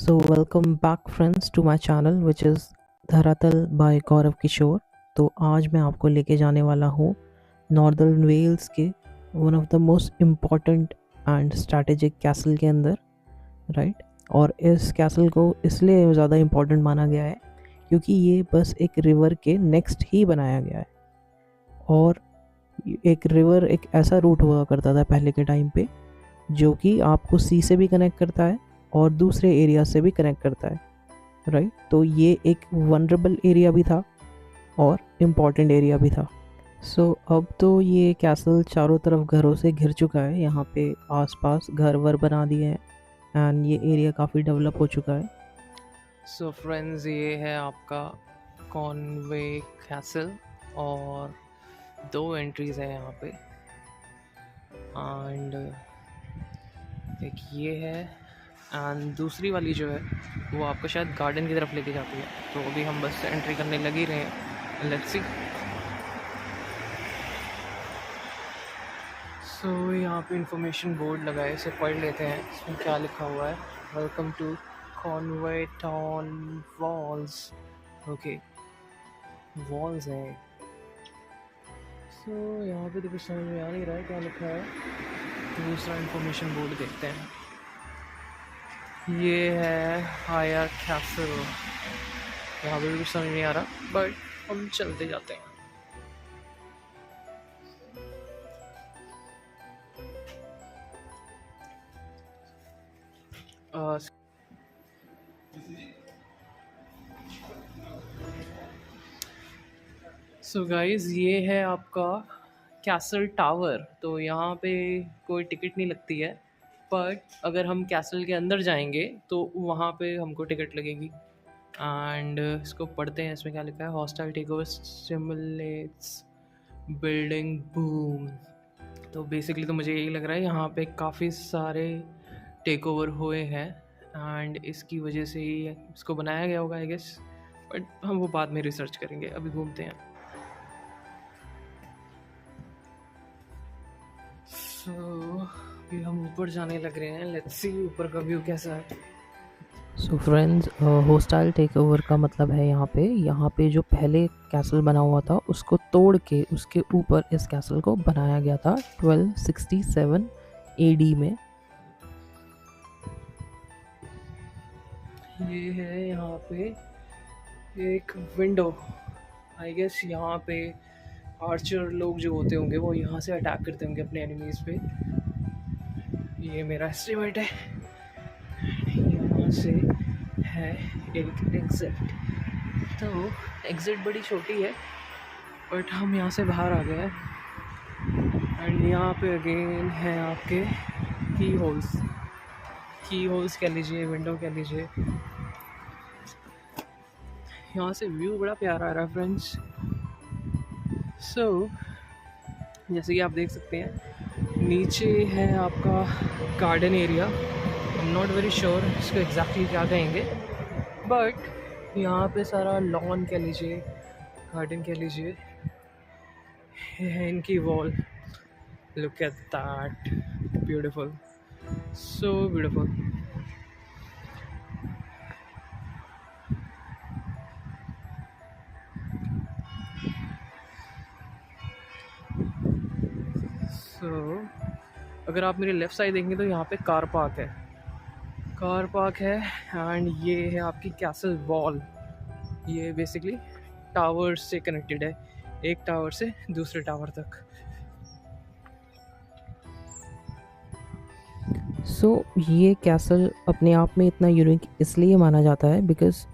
So welcome back friends to my channel which is धरातल by गौरव किशोर। तो आज मैं आपको लेके जाने वाला हूँ नॉर्दर्न वेल्स के one of the most important and strategic castle के अंदर, राइट। और इस कैसल को इसलिए ज़्यादा इम्पॉर्टेंट माना गया है क्योंकि ये बस एक रिवर के नेक्स्ट ही बनाया गया है। और एक रिवर एक ऐसा रूट हुआ करता था पहले के टाइम पे जो कि आपको सी से भी कनेक्ट करता है और दूसरे एरिया से भी कनेक्ट करता है, राइट। तो ये एक वनरेबल एरिया भी था और इम्पॉर्टेंट एरिया भी था। सो अब तो ये कैसल चारों तरफ घरों से घिर चुका है। यहाँ पे आसपास घर वर बना दिए हैं एंड ये एरिया काफ़ी डेवलप हो चुका है। सो फ्रेंड्स, ये है आपका कॉनवे कैसल और 2 एंट्रीज है यहाँ पे। एंड एक ये है एंड दूसरी वाली जो है वो आपको शायद गार्डन की तरफ लेके जाती है। तो अभी हम बस एंट्री करने लग ही रहे हैं, लेट्स सी। सो यहाँ पे इंफॉर्मेशन बोर्ड लगा है, इसे पढ़ लेते हैं। इसमें क्या लिखा हुआ है? Welcome to Conway town walls. Okay, walls है। सो यहाँ पे तो कुछ समझ में आ नहीं रहा है क्या लिखा है। दूसरा इंफॉर्मेशन बोर्ड देखते हैं। ये है हायर कैसल। यहाँ पे भी कुछ समझ नहीं आ रहा, बट हम चलते जाते हैं। सो गाइस, ये है आपका कैसल टावर। तो यहाँ पे कोई टिकट नहीं लगती है, बट अगर हम कैसल के अंदर जाएंगे तो वहाँ पे हमको टिकट लगेगी। एंड इसको पढ़ते हैं, इसमें क्या लिखा है? Hostile takeover stimulates building boom. तो बेसिकली तो मुझे यही लग रहा है यहाँ पे काफ़ी सारे टेक ओवर हुए हैं एंड इसकी वजह से ही इसको बनाया गया होगा, आई गेस। बट हम वो बाद में रिसर्च करेंगे, अभी घूमते हैं। सो अभी हम ऊपर जाने लग रहे हैं, लेट्स सी ऊपर का व्यू कैसा है। So friends, hostile take over का मतलब है यहाँ पे जो पहले कैसल बना हुआ था उसको तोड़ के उसके ऊपर इस कैसल को बनाया गया था 1267 AD में। ये है यहाँ पे एक विंडो, आई गेस। यहाँ पे आर्चर लोग जो होते होंगे वो यहाँ से अटैक करते होंगे अपने एनिमीज पे। ये मेरा एस्टिमेट है। यहाँ से है एक एग्जिट। तो एग्जिट बड़ी छोटी है, बट हम यहाँ से बाहर आ गए हैं। एंड यहाँ पे अगेन है आपके की होल्स कह लीजिए, विंडो कह लीजिए। यहाँ से व्यू बड़ा प्यारा आ रहा है फ्रेंड्स। सो जैसे कि आप देख सकते हैं, नीचे है आपका garden area. I am not very sure इसको एग्जैक्टली क्या कहेंगे, बट यहाँ पे सारा लॉन कह लीजिए, गार्डन कह लीजिए। है इनकी wall, look at that, beautiful, so beautiful. So अगर आप मेरे लेफ़्ट साइड देखेंगे तो यहाँ पे कार पार्क है एंड ये है आपकी कैसल वॉल। ये बेसिकली टावर्स से कनेक्टेड है, एक टावर से दूसरे टावर तक। सो ये कैसल अपने आप में इतना यूनिक इसलिए माना जाता है बिकॉज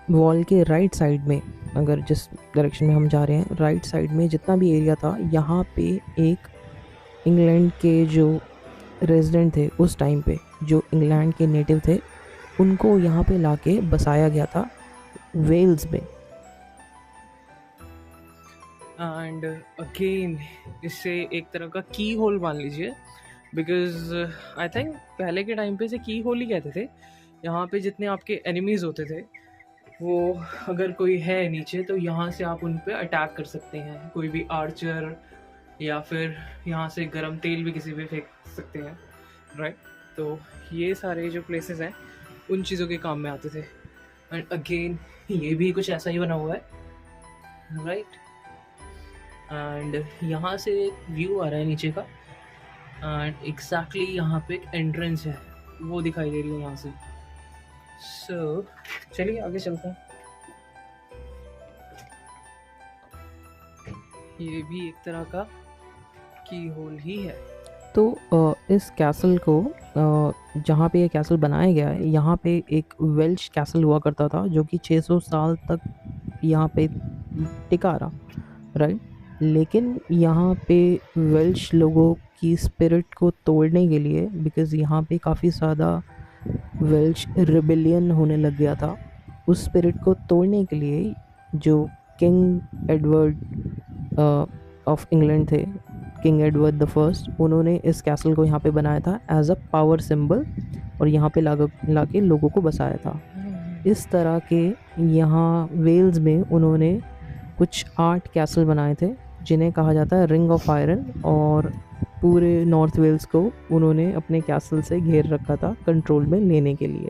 वॉल के राइट साइड में, अगर जिस डायरेक्शन में हम जा रहे हैं, राइट साइड में जितना भी एरिया था, यहाँ पे एक इंग्लैंड के जो रेजिडेंट थे उस टाइम पे, जो इंग्लैंड के नेटिव थे, उनको यहाँ पे लाके बसाया गया था वेल्स में। एंड अगेन इसे एक तरह का की होल मान लीजिए, बिकॉज आई थिंक पहले के टाइम पे इसे की होल ही कहते थे। यहाँ पे जितने आपके एनिमीज़ होते थे, वो अगर कोई है नीचे तो यहाँ से आप उन पे अटैक कर सकते हैं। कोई भी आर्चर, या फिर यहाँ से गरम तेल भी किसी पे फेंक सकते हैं, राइट। तो ये सारे जो प्लेसेस हैं उन चीज़ों के काम में आते थे। एंड अगेन ये भी कुछ ऐसा ही बना हुआ है, राइट। एंड यहाँ से एक व्यू आ रहा है नीचे का, एंड एग्जैक्टली यहाँ पे एक एंट्रेंस है, वो दिखाई दे रही है यहाँ से। सो चलिए आगे चलते हैं। ये भी एक तरह का की होल ही है। तो इस कैसल को जहाँ पे ये कैसल बनाया गया है, यहाँ पे एक वेल्श कैसल हुआ करता था जो कि 600 साल तक यहाँ पे टिका रहा, राइट। लेकिन यहाँ पे वेल्श लोगों की स्पिरिट को तोड़ने के लिए, बिकॉज़ यहाँ पे काफ़ी ज़्यादा वेल्श रिबेलियन होने लग गया था, उस स्पिरिट को तोड़ने के लिए जो किंग एडवर्ड ऑफ इंग्लैंड थे, किंग एडवर्ड द फर्स्ट, उन्होंने इस कैसल को यहाँ पे बनाया था एज अ पावर सिंबल और यहाँ पे ला के लोगों को बसाया था। इस तरह के यहाँ वेल्स में उन्होंने कुछ 8 कैसल बनाए थे जिन्हें कहा जाता है रिंग ऑफ आयरन, और पूरे नॉर्थ वेल्स को उन्होंने अपने कैसल से घेर रखा था कंट्रोल में लेने के लिए।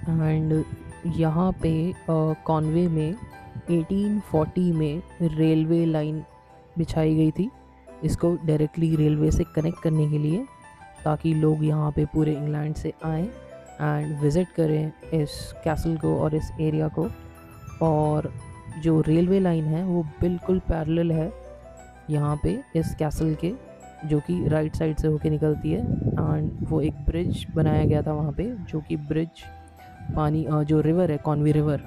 एंड यहाँ पे कॉनवे में 1840 में रेलवे लाइन बिछाई गई थी, इसको डायरेक्टली रेलवे से कनेक्ट करने के लिए, ताकि लोग यहाँ पे पूरे इंग्लैंड से आएँ एंड विज़िट करें इस कैसल को और इस एरिया को। और जो रेलवे लाइन है वो बिल्कुल पैरेलल है यहाँ पे इस कैसल के, जो कि राइट साइड से होके निकलती है। एंड वो एक ब्रिज बनाया गया था वहाँ पे, जो कि ब्रिज पानी जो रिवर है, कॉनवे रिवर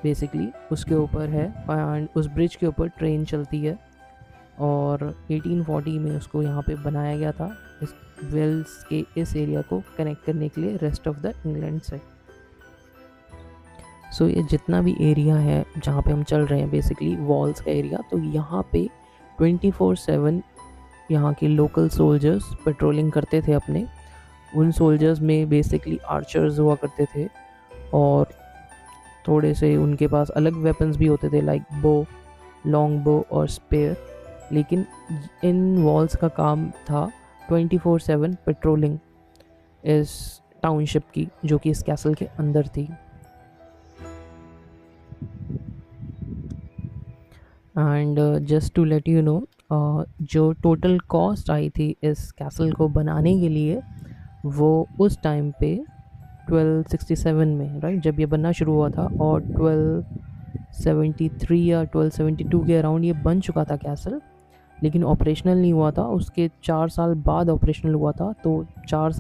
बेसिकली, उसके ऊपर है। एंड उस ब्रिज के ऊपर ट्रेन चलती है, और 1840 में उसको यहाँ पे बनाया गया था इस वेल्स के इस एरिया को कनेक्ट करने के लिए रेस्ट ऑफ द इंग्लैंड से। सो ये जितना भी एरिया है जहाँ पे हम चल रहे हैं, बेसिकली वॉल्स का एरिया, तो यहाँ पे 24/7 यहाँ के लोकल सोल्जर्स पेट्रोलिंग करते थे अपने। उन सोल्जर्स में बेसिकली आर्चर्स हुआ करते थे, और थोड़े से उनके पास अलग वेपन्स भी होते थे, लाइक बो, लॉन्ग बो और स्पेयर। लेकिन इन वॉल्स का काम था 24/7 पेट्रोलिंग इस टाउनशिप की, जो कि इस कैसल के अंदर थी। And just to let you know, जो टोटल कॉस्ट आई थी इस कैसल को बनाने के लिए, वो उस टाइम पे 1267 में, राइट, जब ये बनना शुरू हुआ था, और 1273 या 1272 के अराउंड ये बन चुका था कैसल, लेकिन ऑपरेशनल नहीं हुआ था। उसके 4 साल बाद ऑपरेशनल हुआ था। तो 4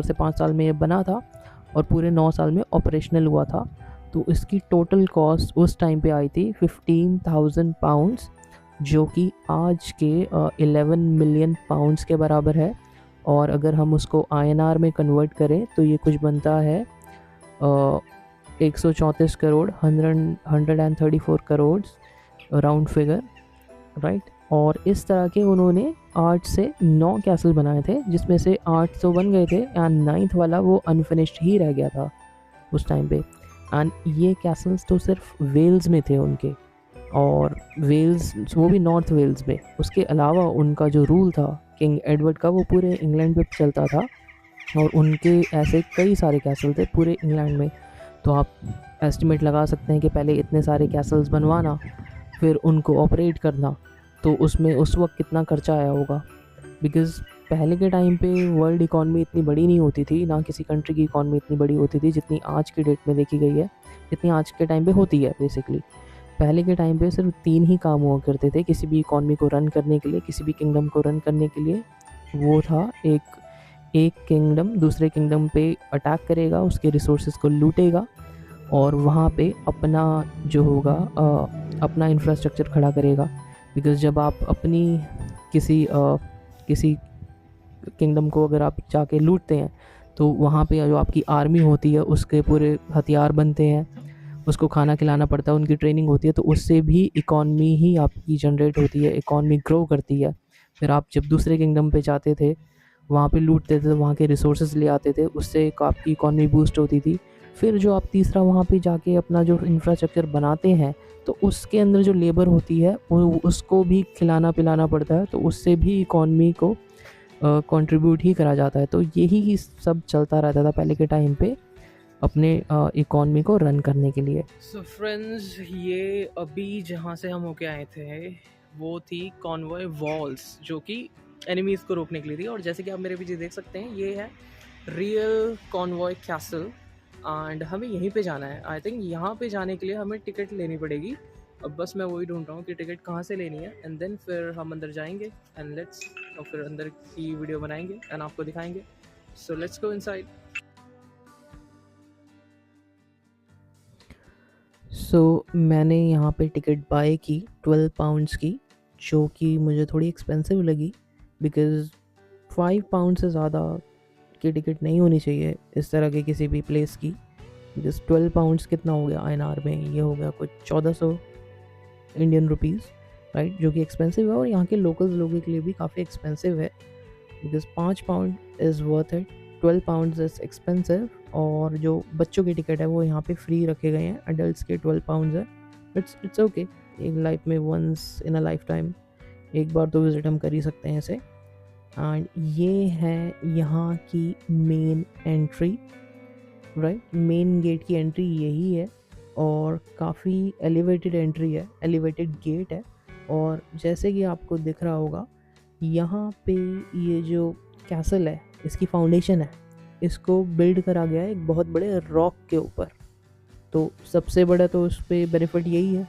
से 5 साल में ये बना था, और पूरे 9 साल में ऑपरेशनल हुआ था। तो इसकी टोटल कॉस्ट उस टाइम पे आई थी 15,000 पाउंड्स, जो कि आज के 11 मिलियन पाउंड्स के बराबर है। और अगर हम उसको INR में कन्वर्ट करें तो ये कुछ बनता है 134 crore, 134 crore round figure, right. और इस तरह के उन्होंने 8 से 9 कैसल बनाए थे, जिसमें से 8 तो बन गए थे, एंड 9th वाला वो अनफिनिश्ड ही रह गया था उस टाइम पे। एंड ये कैसल्स तो सिर्फ वेल्स में थे उनके, और वेल्स, वो भी नॉर्थ वेल्स में। उसके अलावा उनका जो रूल था किंग एडवर्ड का, वो पूरे इंग्लैंड पे चलता था, और उनके ऐसे कई सारे कैसल थे पूरे इंग्लैंड में। तो आप एस्टिमेट लगा सकते हैं कि पहले इतने सारे कैसल्स बनवाना, फिर उनको ऑपरेट करना, तो उसमें उस वक्त कितना खर्चा आया होगा। बिकॉज़ पहले के टाइम पे वर्ल्ड इकॉनमी इतनी बड़ी नहीं होती थी, ना किसी कंट्री की इकॉनमी इतनी बड़ी होती थी जितनी आज की डेट में देखी गई है, जितनी आज के टाइम पे होती है। बेसिकली पहले के टाइम पे सिर्फ 3 ही काम हुआ करते थे किसी भी इकॉनमी को रन करने के लिए, किसी भी किंगडम को रन करने के लिए। वो था एक किंगडम दूसरे किंगडम पे अटैक करेगा, उसके रिसोर्सेज को लूटेगा, और वहाँ पे अपना जो होगा अपना इंफ्रास्ट्रक्चर खड़ा करेगा। बिकॉज़ जब आप अपनी किसी किंगडम को अगर आप जाके लूटते हैं, तो वहाँ पे जो आपकी आर्मी होती है उसके पूरे हथियार बनते हैं, उसको खाना खिलाना पड़ता है, उनकी ट्रेनिंग होती है, तो उससे भी इकॉनमी ही आपकी जनरेट होती है, इकॉनमी ग्रो करती है। फिर आप जब दूसरे किंगडम पे जाते थे, वहाँ पे लूटते थे, तो वहाँ के रिसोर्सेज ले आते थे, उससे आपकी इकॉनमी बूस्ट होती थी। फिर जो आप तीसरा वहाँ पे जाके अपना जो इंफ्रास्ट्रक्चर बनाते हैं, तो उसके अंदर जो लेबर होती है वो उसको भी खिलाना पिलाना पड़ता है, तो उससे भी इकॉनमी को कंट्रीब्यूट ही करा जाता है। तो यही सब चलता रहता था पहले के टाइम पे अपने इकॉनमी को रन करने के लिए। सो फ्रेंड्स, ये अभी जहाँ से हम होके आए थे वो थी कॉन्वॉय वॉल्स, जो कि एनिमीज़ को रोकने के लिए थी। और जैसे कि आप मेरे पीछे देख सकते हैं, ये है रियल कॉन्वॉय कैसल एंड हमें यहीं पे जाना है। आई थिंक यहाँ पे जाने के लिए हमें टिकट लेनी पड़ेगी। अब बस मैं वही ढूंढ रहा हूँ कि टिकट कहाँ से लेनी है, एंड देन फिर हम अंदर जाएंगे एंड लेट्स, और फिर अंदर की वीडियो बनाएंगे एंड आपको दिखाएंगे। So let's go inside. सो मैंने यहाँ पे टिकट बाय की 12 पाउंड्स की, जो कि मुझे थोड़ी एक्सपेंसिव लगी बिकॉज़ 5 पाउंड से ज़्यादा की टिकट नहीं होनी चाहिए इस तरह के किसी भी प्लेस की। बिकॉज 12 पाउंड्स कितना हो गया INR में, ये हो गया कुछ 1400 इंडियन रुपीज़, राइट, जो कि एक्सपेंसिव है और यहाँ के लोकल्स लोगों के लिए भी काफ़ी एक्सपेंसिव है। Because 5 pound is worth it, 12 pound is expensive. और जो बच्चों की टिकट है वो यहाँ पे फ्री रखे गए हैं, अडल्ट के 12 पाउंड है। इट्स ओके, एक लाइफ में once in a lifetime एक बार तो विज़िट हम कर ही सकते हैं इसे। एंड ये है यहाँ की main entry, right, main gate की एंट्री यही है और काफ़ी एलिवेटेड एंट्री है, एलिवेटेड गेट है। और जैसे कि आपको दिख रहा होगा यहाँ पे ये जो कैसल है इसकी फाउंडेशन है, इसको बिल्ड करा गया है एक बहुत बड़े रॉक के ऊपर। तो सबसे बड़ा तो उस पर बेनिफिट यही है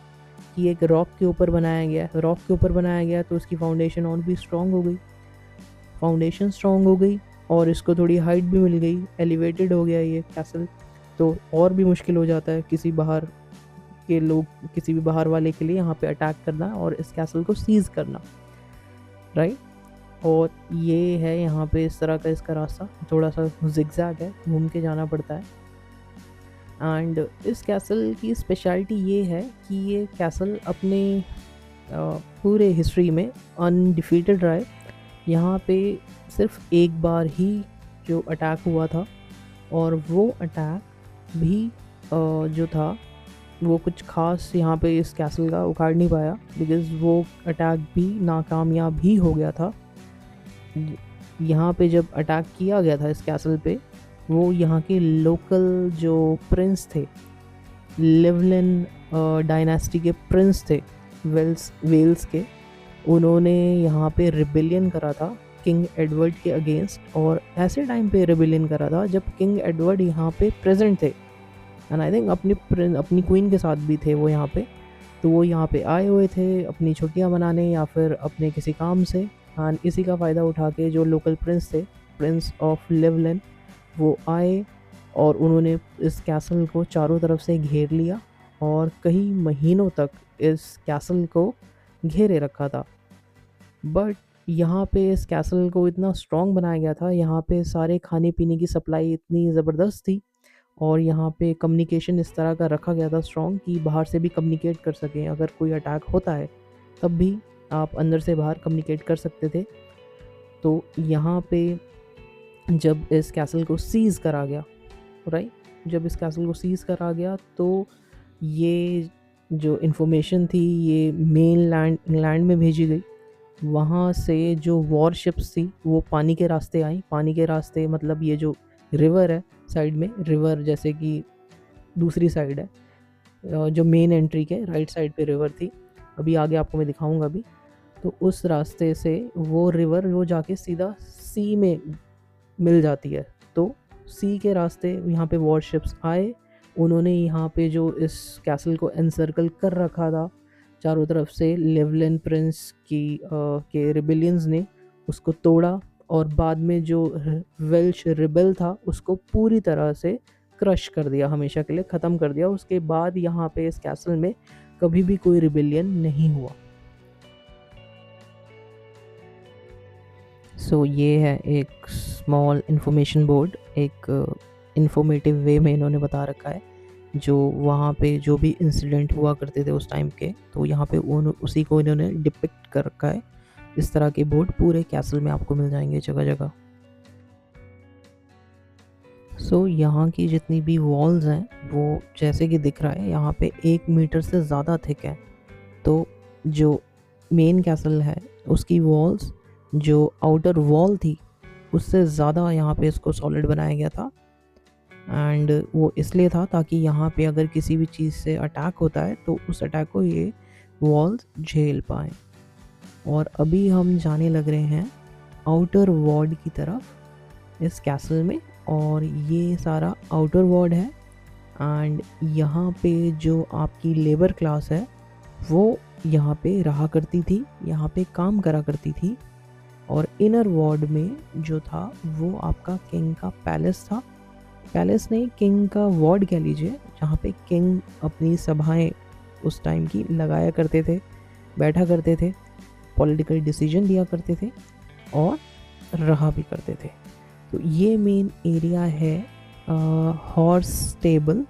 कि एक रॉक के ऊपर बनाया गया है, रॉक के ऊपर बनाया गया तो उसकी फाउंडेशन और भी स्ट्रॉन्ग हो गई, फाउंडेशन स्ट्रॉन्ग हो गई और इसको थोड़ी हाइट भी मिल गई, एलिवेटेड हो गया ये कैसल। तो और भी मुश्किल हो जाता है किसी बाहर के लोग, किसी भी बाहर वाले के लिए यहाँ पे अटैक करना और इस कैसल को सीज करना, राइट। और ये है यहाँ पे इस तरह का इसका रास्ता, थोड़ा सा जिगजैग है, घूम के जाना पड़ता है। एंड इस कैसल की स्पेशलिटी ये है कि ये कैसल अपने पूरे हिस्ट्री में अनडिफीटेड रहा है। यहाँ पे सिर्फ एक बार ही जो अटैक हुआ था और वो अटैक भी जो था वो कुछ खास यहाँ पे इस कैसल का उखाड़ नहीं पाया, बिकॉज़ वो अटैक भी नाकामयाब ही हो गया था। यहाँ पे जब अटैक किया गया था इस कैसल पे, वो यहाँ के लोकल जो प्रिंस थे, लिवलिन डायनेस्टी के प्रिंस थे, वेल्स के, उन्होंने यहाँ पे रिबेलियन करा था किंग एडवर्ड के अगेंस्ट। और ऐसे टाइम पे रिबेलियन करा था जब किंग एडवर्ड यहाँ पे प्रेजेंट थे, एंड आई थिंक अपनी क्वीन के साथ भी थे वो यहाँ पे। तो वो यहाँ पे आए हुए थे अपनी छुट्टियाँ मनाने या फिर अपने किसी काम से, एंड इसी का फ़ायदा उठा के जो लोकल प्रिंस थे, प्रिंस ऑफ लिवलिन, वो आए और उन्होंने इस कैसल को चारों तरफ से घेर लिया और कई महीनों तक इस कैसल को घेरे रखा था। बट यहाँ पे इस कैसल को इतना स्ट्रॉन्ग बनाया गया था, यहाँ पे सारे खाने पीने की सप्लाई इतनी ज़बरदस्त थी और यहाँ पे कम्युनिकेशन इस तरह का रखा गया था स्ट्रॉन्ग कि बाहर से भी कम्युनिकेट कर सकें। अगर कोई अटैक होता है तब भी आप अंदर से बाहर कम्युनिकेट कर सकते थे। तो यहाँ पे जब इस कैसल को सीज़ करा गया, राइट, जब इस कैसल को सीज़ करा गया तो ये जो इन्फॉर्मेशन थी ये मेन लैंड में भेजी गई। वहाँ से जो वॉरशिप्स थी वो पानी के रास्ते आई, पानी के रास्ते मतलब ये जो रिवर है साइड में, रिवर जैसे कि दूसरी साइड है, जो मेन एंट्री के राइट साइड पे रिवर थी, अभी आगे आपको मैं दिखाऊंगा अभी। तो उस रास्ते से वो रिवर वो जाके सीधा सी में मिल जाती है। तो सी के रास्ते यहाँ पे वॉरशिप्स आए, उन्होंने यहाँ पे जो इस कैसल को एनसर्कल कर रखा था चारों तरफ से, लिवलिन प्रिंस के रिबेलियंस ने उसको तोड़ा और बाद में जो वेल्श रिबेल था उसको पूरी तरह से क्रश कर दिया, हमेशा के लिए ख़त्म कर दिया। उसके बाद यहाँ पे इस कैसल में कभी भी कोई रिबेलियन नहीं हुआ। सो ये है एक स्मॉल इन्फॉर्मेशन बोर्ड, एक इन्फॉर्मेटिव वे में इन्होंने बता रखा है जो वहाँ पे जो भी इंसिडेंट हुआ करते थे उस टाइम के, तो यहाँ पे उसी को इन्होंने डिपिक्ट कर रखा है। इस तरह के बोर्ड पूरे कैसल में आपको मिल जाएंगे जगह जगह। सो यहाँ की जितनी भी वॉल्स हैं वो जैसे कि दिख रहा है यहाँ पे 1 मीटर से ज़्यादा थिक है। तो जो मेन कैसल है उसकी वॉल्स जो आउटर वॉल थी उससे ज़्यादा यहाँ पे इसको सॉलिड बनाया गया था। एंड वो इसलिए था ताकि यहाँ पे अगर किसी भी चीज़ से अटैक होता है तो उस अटैक को ये वॉल्स झेल पाएँ। और अभी हम जाने लग रहे हैं आउटर वार्ड की तरफ इस कैसल में, और ये सारा आउटर वार्ड है। एंड यहाँ पे जो आपकी लेबर क्लास है वो यहाँ पे रहा करती थी, यहाँ पे काम करा करती थी। और इनर वार्ड में जो था वो आपका किंग का पैलेस था, पैलेस नहीं किंग का वार्ड कह लीजिए, जहाँ पे किंग अपनी सभाएं उस टाइम की लगाया करते थे, बैठा करते थे, पॉलिटिकल डिसीजन लिया करते थे और रहा भी करते थे। तो ये मेन एरिया है हॉर्स स्टेबल,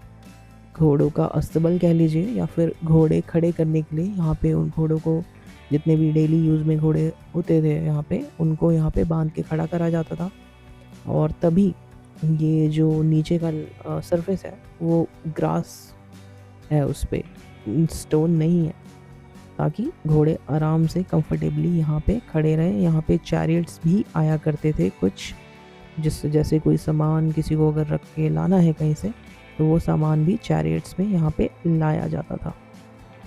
घोड़ों का अस्तबल कह लीजिए, या फिर घोड़े खड़े करने के लिए। यहाँ पे उन घोड़ों को, जितने भी डेली यूज़ में घोड़े होते थे यहाँ पे, उनको यहाँ पे बांध के खड़ा करा जाता था। और तभी ये जो नीचे का सरफेस है वो ग्रास है, उस पर स्टोन नहीं है, ताकि घोड़े आराम से कंफर्टेबली यहाँ पे खड़े रहें। यहाँ पे चैरियट्स भी आया करते थे कुछ, जिससे जैसे कोई सामान किसी को अगर रख के लाना है कहीं से, तो वो सामान भी चैरियट्स में यहाँ पे लाया जाता था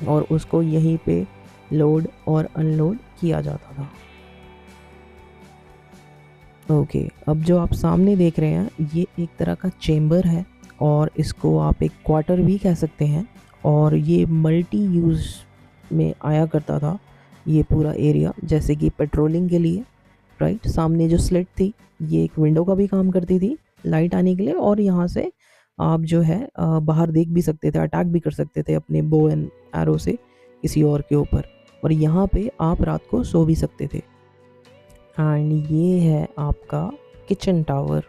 और उसको यहीं पे लोड और अनलोड किया जाता था। ओके, अब जो आप सामने देख रहे हैं ये एक तरह का चेम्बर है, और इसको आप एक क्वार्टर भी कह सकते हैं। और ये मल्टी यूज़ में आया करता था ये पूरा एरिया, जैसे कि पेट्रोलिंग के लिए, राइट। सामने जो स्लिट थी ये एक विंडो का भी काम करती थी लाइट आने के लिए, और यहाँ से आप जो है बाहर देख भी सकते थे, अटैक भी कर सकते थे अपने बो एंड एरो से किसी और के ऊपर। और यहाँ पे आप रात को सो भी सकते थे। एंड ये है आपका किचन टावर,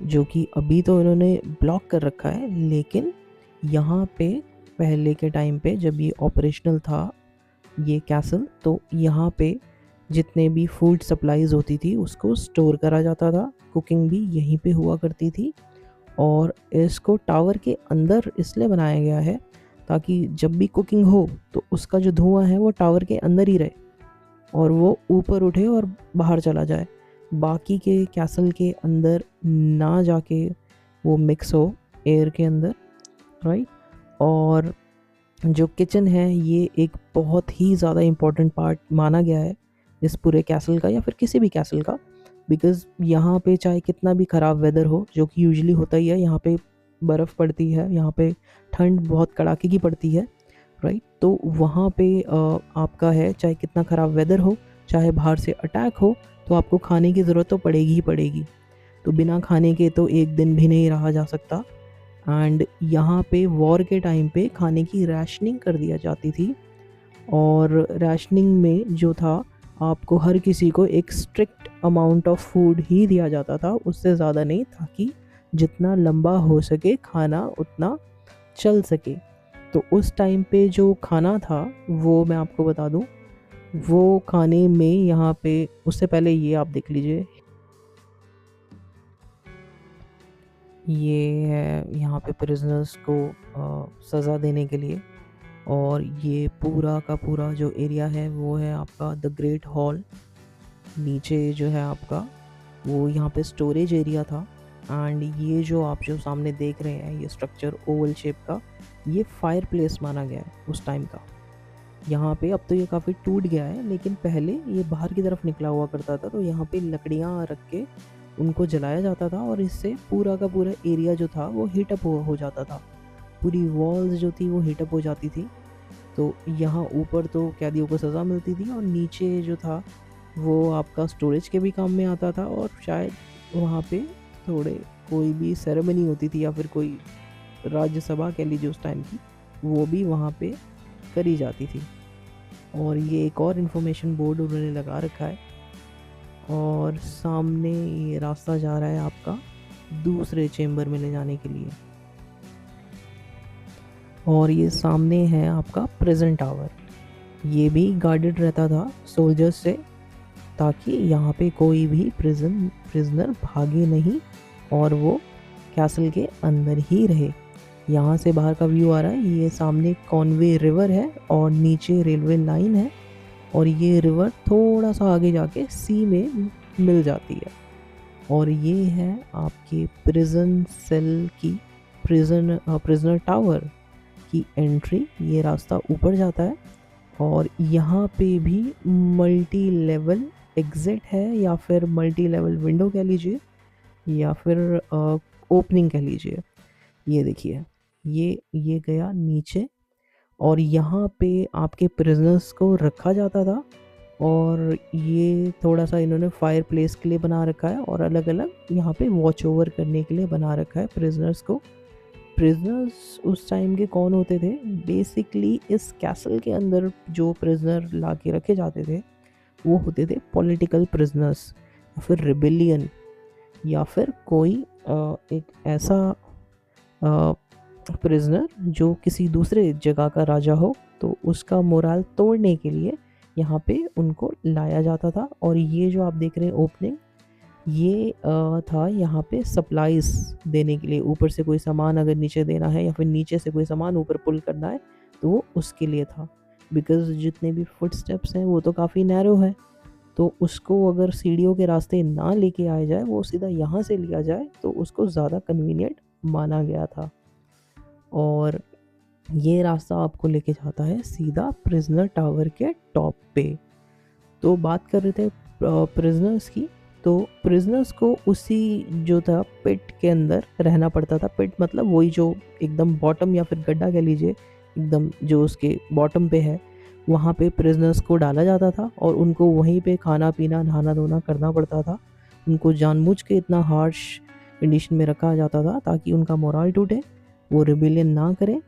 जो कि अभी तो इन्होंने ब्लॉक कर रखा है, लेकिन यहाँ पे पहले के टाइम पे जब ये ऑपरेशनल था ये कैसल, तो यहाँ पे जितने भी फूड सप्लाईज होती थी उसको स्टोर करा जाता था, कुकिंग भी यहीं पे हुआ करती थी। और इसको टावर के अंदर इसलिए बनाया गया है ताकि जब भी कुकिंग हो तो उसका जो धुआं है वो टावर के अंदर ही रहे और वो ऊपर उठे और बाहर चला जाए, बाकी के कैसल के अंदर ना जाके वो मिक्स हो एयर के अंदर, राइट। और जो किचन है ये एक बहुत ही ज़्यादा इम्पॉर्टेंट पार्ट माना गया है इस पूरे कैसल का, या फिर किसी भी कैसल का, बिकॉज़ यहाँ पे चाहे कितना भी ख़राब वेदर हो, जो कि यूजुअली होता ही है, यहाँ पे बर्फ़ पड़ती है, यहाँ पे ठंड बहुत कड़ाके की पड़ती है, राइट। तो वहाँ पे आपका है, चाहे कितना ख़राब वेदर हो, चाहे बाहर से अटैक हो, तो आपको खाने की ज़रूरत तो पड़ेगी ही पड़ेगी। तो बिना खाने के तो एक दिन भी नहीं रहा जा सकता। एंड यहाँ पे वॉर के टाइम पे खाने की राशनिंग कर दिया जाती थी, और राशनिंग में जो था आपको हर किसी को एक स्ट्रिक्ट अमाउंट ऑफ फूड ही दिया जाता था, उससे ज़्यादा नहीं, ताकि जितना लंबा हो सके खाना उतना चल सके। तो उस टाइम पे जो खाना था वो मैं आपको बता दूं, वो खाने में यहाँ पे, उससे पहले ये आप देख लीजिए, ये है यहाँ पे प्रिजनर्स को सज़ा देने के लिए। और ये पूरा का पूरा जो एरिया है वो है आपका द ग्रेट हॉल। नीचे जो है आपका वो यहाँ पे स्टोरेज एरिया था। एंड ये जो आप जो सामने देख रहे हैं ये स्ट्रक्चर ओवल शेप का, ये फायर प्लेस माना गया है उस टाइम का। यहाँ पे अब तो ये काफ़ी टूट गया है, लेकिन पहले ये बाहर की तरफ निकला हुआ करता था, तो यहाँ पे लकड़ियाँ रख के उनको जलाया जाता था, और इससे पूरा का पूरा एरिया जो था वो हीटअप हो जाता था, पूरी वॉल्स जो थी वो हीटअप हो जाती थी। तो यहाँ ऊपर तो कैदियों को सज़ा मिलती थी, और नीचे जो था वो आपका स्टोरेज के भी काम में आता था, और शायद वहाँ पे थोड़े कोई भी सेरेमनी होती थी या फिर कोई राज्यसभा कह लीजिए उस टाइम की, वो भी वहाँ पे करी जाती थी। और ये एक और इन्फॉर्मेशन बोर्ड उन्होंने लगा रखा है, और सामने ये रास्ता जा रहा है आपका दूसरे चेम्बर में ले जाने के लिए। और ये सामने है आपका प्रिजन टावर, ये भी गार्डेड रहता था सोल्जर्स से, ताकि यहाँ पे कोई भी प्रिजनर भागे नहीं और वो कैसल के अंदर ही रहे। यहाँ से बाहर का व्यू आ रहा है, ये सामने कॉनवे रिवर है और नीचे रेलवे लाइन है, और ये रिवर थोड़ा सा आगे जाके सी में मिल जाती है। और ये है आपके प्रिजन सेल की प्रिजनर टावर की एंट्री। ये रास्ता ऊपर जाता है और यहाँ पे भी मल्टी लेवल एग्जिट है, या फिर मल्टी लेवल विंडो कह लीजिए, या फिर ओपनिंग कह लीजिए। ये देखिए, ये गया नीचे और यहाँ पे आपके प्रिजनर्स को रखा जाता था। और ये थोड़ा सा इन्होंने फायर प्लेस के लिए बना रखा है और अलग अलग यहाँ पे वॉच ओवर करने के लिए बना रखा है प्रिजनर्स को। प्रिजनर्स उस टाइम के कौन होते थे? बेसिकली इस कैसल के अंदर जो प्रिजनर ला के रखे जाते थे वो होते थे पॉलिटिकल प्रिजनर्स, या फिर रिबेलियन, या फिर कोई एक ऐसा प्रिजनर जो किसी दूसरे जगह का राजा हो, तो उसका मोराल तोड़ने के लिए यहाँ पे उनको लाया जाता था। और ये जो आप देख रहे हैं ओपनिंग, ये था यहाँ पे सप्लाईज देने के लिए। ऊपर से कोई सामान अगर नीचे देना है या फिर नीचे से कोई सामान ऊपर पुल करना है तो वो उसके लिए था। बिकॉज जितने भी फुट स्टेप्स हैं वो तो काफ़ी नैरो है, तो उसको अगर सीढ़ियों के रास्ते ना लेके आया जाए, वो सीधा यहाँ से लिया जाए, तो उसको ज़्यादा कन्वीनियंट माना गया था। और ये रास्ता आपको लेके जाता है सीधा प्रिजनर टावर के टॉप पे। तो बात कर रहे थे प्रिजनर्स की, तो प्रिजनर्स को उसी जो था पिट के अंदर रहना पड़ता था। पिट मतलब वही जो एकदम बॉटम या फिर गड्ढा कह लीजिए, एकदम जो उसके बॉटम पे है, वहाँ पे प्रिजनर्स को डाला जाता था और उनको वहीं पे खाना पीना नहाना धोना करना पड़ता था। उनको जानबूझ के इतना हार्श कंडीशन में रखा जाता था ताकि उनका मोरल टूटे, वो रिबेलियन ना करें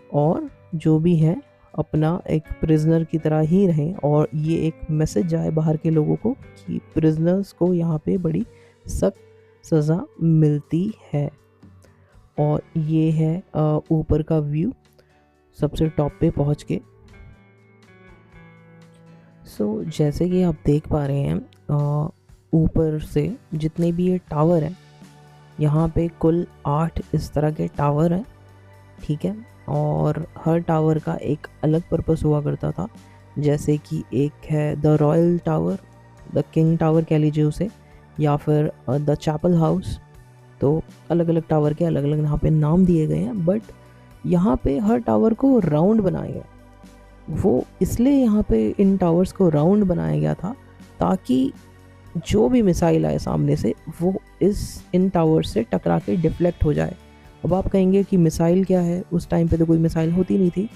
और जो भी है अपना एक प्रिजनर की तरह ही रहें। और ये एक मैसेज जाए बाहर के लोगों को कि प्रिजनर्स को यहाँ पे बड़ी सख्त सज़ा मिलती है। और ये है ऊपर का व्यू सबसे टॉप पे पहुँच के। सो जैसे कि आप देख पा रहे हैं ऊपर से जितने भी ये टावर हैं, यहाँ पे कुल 8 इस तरह के टावर हैं, ठीक है। और हर टावर का एक अलग पर्पस हुआ करता था। जैसे कि एक है the royal tower, the king tower कह लीजिए उसे, या फिर द चैपल हाउस। तो अलग अलग टावर के अलग अलग यहाँ पे नाम दिए गए हैं, बट यहाँ पे हर टावर को राउंड बनाया गया। वो इसलिए यहाँ पे इन टावर्स को राउंड बनाया गया था ताकि जो भी मिसाइल आए सामने से वो इन टावर्स से टकरा के डिफ्लेक्ट हो जाए। अब आप कहेंगे कि मिसाइल क्या है, उस टाइम पे तो कोई मिसाइल होती नहीं थी।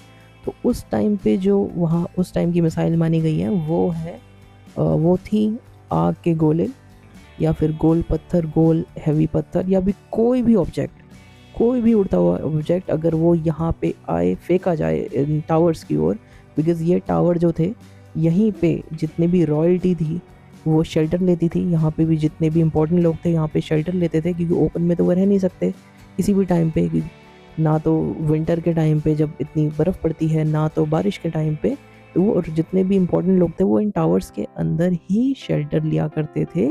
तो उस टाइम पे जो वहाँ उस टाइम की मिसाइल मानी गई है वो थी आग के गोले, या फिर गोल पत्थर, गोल हैवी पत्थर, या भी कोई भी ऑब्जेक्ट, कोई भी उड़ता हुआ ऑब्जेक्ट अगर वो यहाँ पे आए, फेंका जाए इन टावर्स की ओर। बिकॉज़ ये टावर जो थे, यहीं पे जितने भी रॉयल्टी थी वो शेल्टर लेती थी। यहाँ पे भी जितने भी इंपॉर्टेंट लोग थे यहाँ पे शेल्टर लेते थे, क्योंकि ओपन में तो वो रह नहीं सकते किसी भी टाइम पे, ना तो विंटर के टाइम पे जब इतनी बर्फ़ पड़ती है, ना तो बारिश के टाइम पे। तो वो, और जितने भी इंपॉर्टेंट लोग थे वो इन टावर्स के अंदर ही शेल्टर लिया करते थे।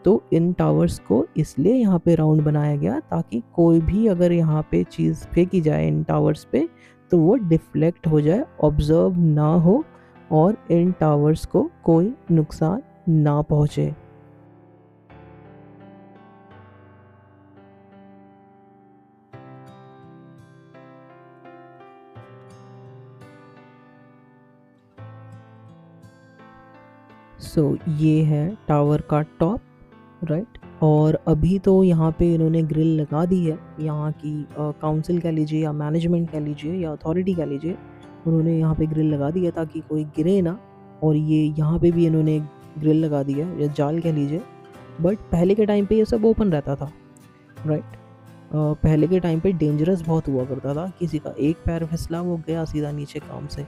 तो इन टावर्स को इसलिए यहाँ पे राउंड बनाया गया ताकि कोई भी अगर यहाँ पे चीज़ फेंकी जाए इन टावर्स पे तो वो डिफ्लेक्ट हो जाए, ऑब्जर्व ना हो और इन टावर्स को कोई नुकसान ना पहुँचे। सो ये है टावर का टॉप, राइट। और अभी तो यहाँ पे इन्होंने ग्रिल लगा दी है, यहाँ की काउंसिल कह लीजिए या मैनेजमेंट कह लीजिए या अथॉरिटी कह लीजिए, उन्होंने यहाँ पे ग्रिल लगा दी है ताकि कोई गिरे ना। और ये यहाँ पे भी इन्होंने ग्रिल लगा दी है या जाल कह लीजिए। बट पहले के टाइम पे ये सब ओपन रहता था, राइट। पहले के टाइम पे डेंजरस बहुत हुआ करता था, किसी का एक पैर फिसला वो गया सीधा नीचे काम से।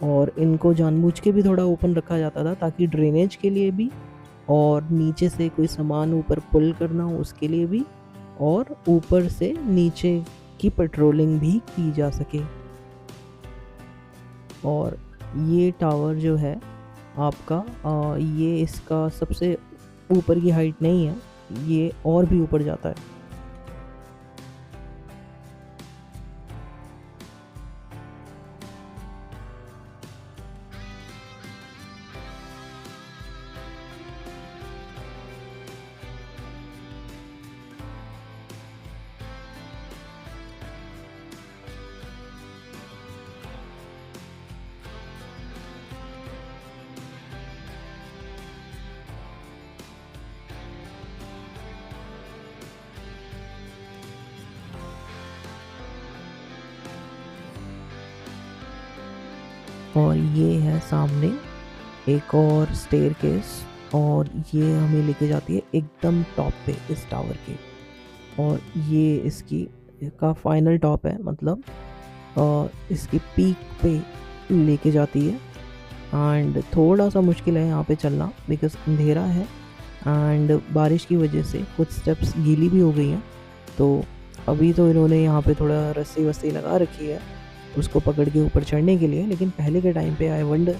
और इनको जानबूझ के भी थोड़ा ओपन रखा जाता था ताकि ड्रेनेज के लिए भी, और नीचे से कोई सामान ऊपर पुल करना हो उसके लिए भी, और ऊपर से नीचे की पेट्रोलिंग भी की जा सके। और ये टावर जो है आपका ये इसका सबसे ऊपर की हाइट नहीं है, ये और भी ऊपर जाता है। और ये है सामने एक और स्टेयरकेस, और ये हमें लेके जाती है एकदम टॉप पे इस टावर के। और ये इसकी का फाइनल टॉप है, मतलब इसकी पीक पे लेके जाती है। एंड थोड़ा सा मुश्किल है यहाँ पे चलना बिकॉज अंधेरा है, एंड बारिश की वजह से फुटस्टेप्स गीली भी हो गई हैं। तो अभी तो इन्होंने यहाँ पे थोड़ा रस्सी वस्सी लगा रखी है उसको पकड़ के ऊपर चढ़ने के लिए, लेकिन पहले के टाइम पे आई वंडर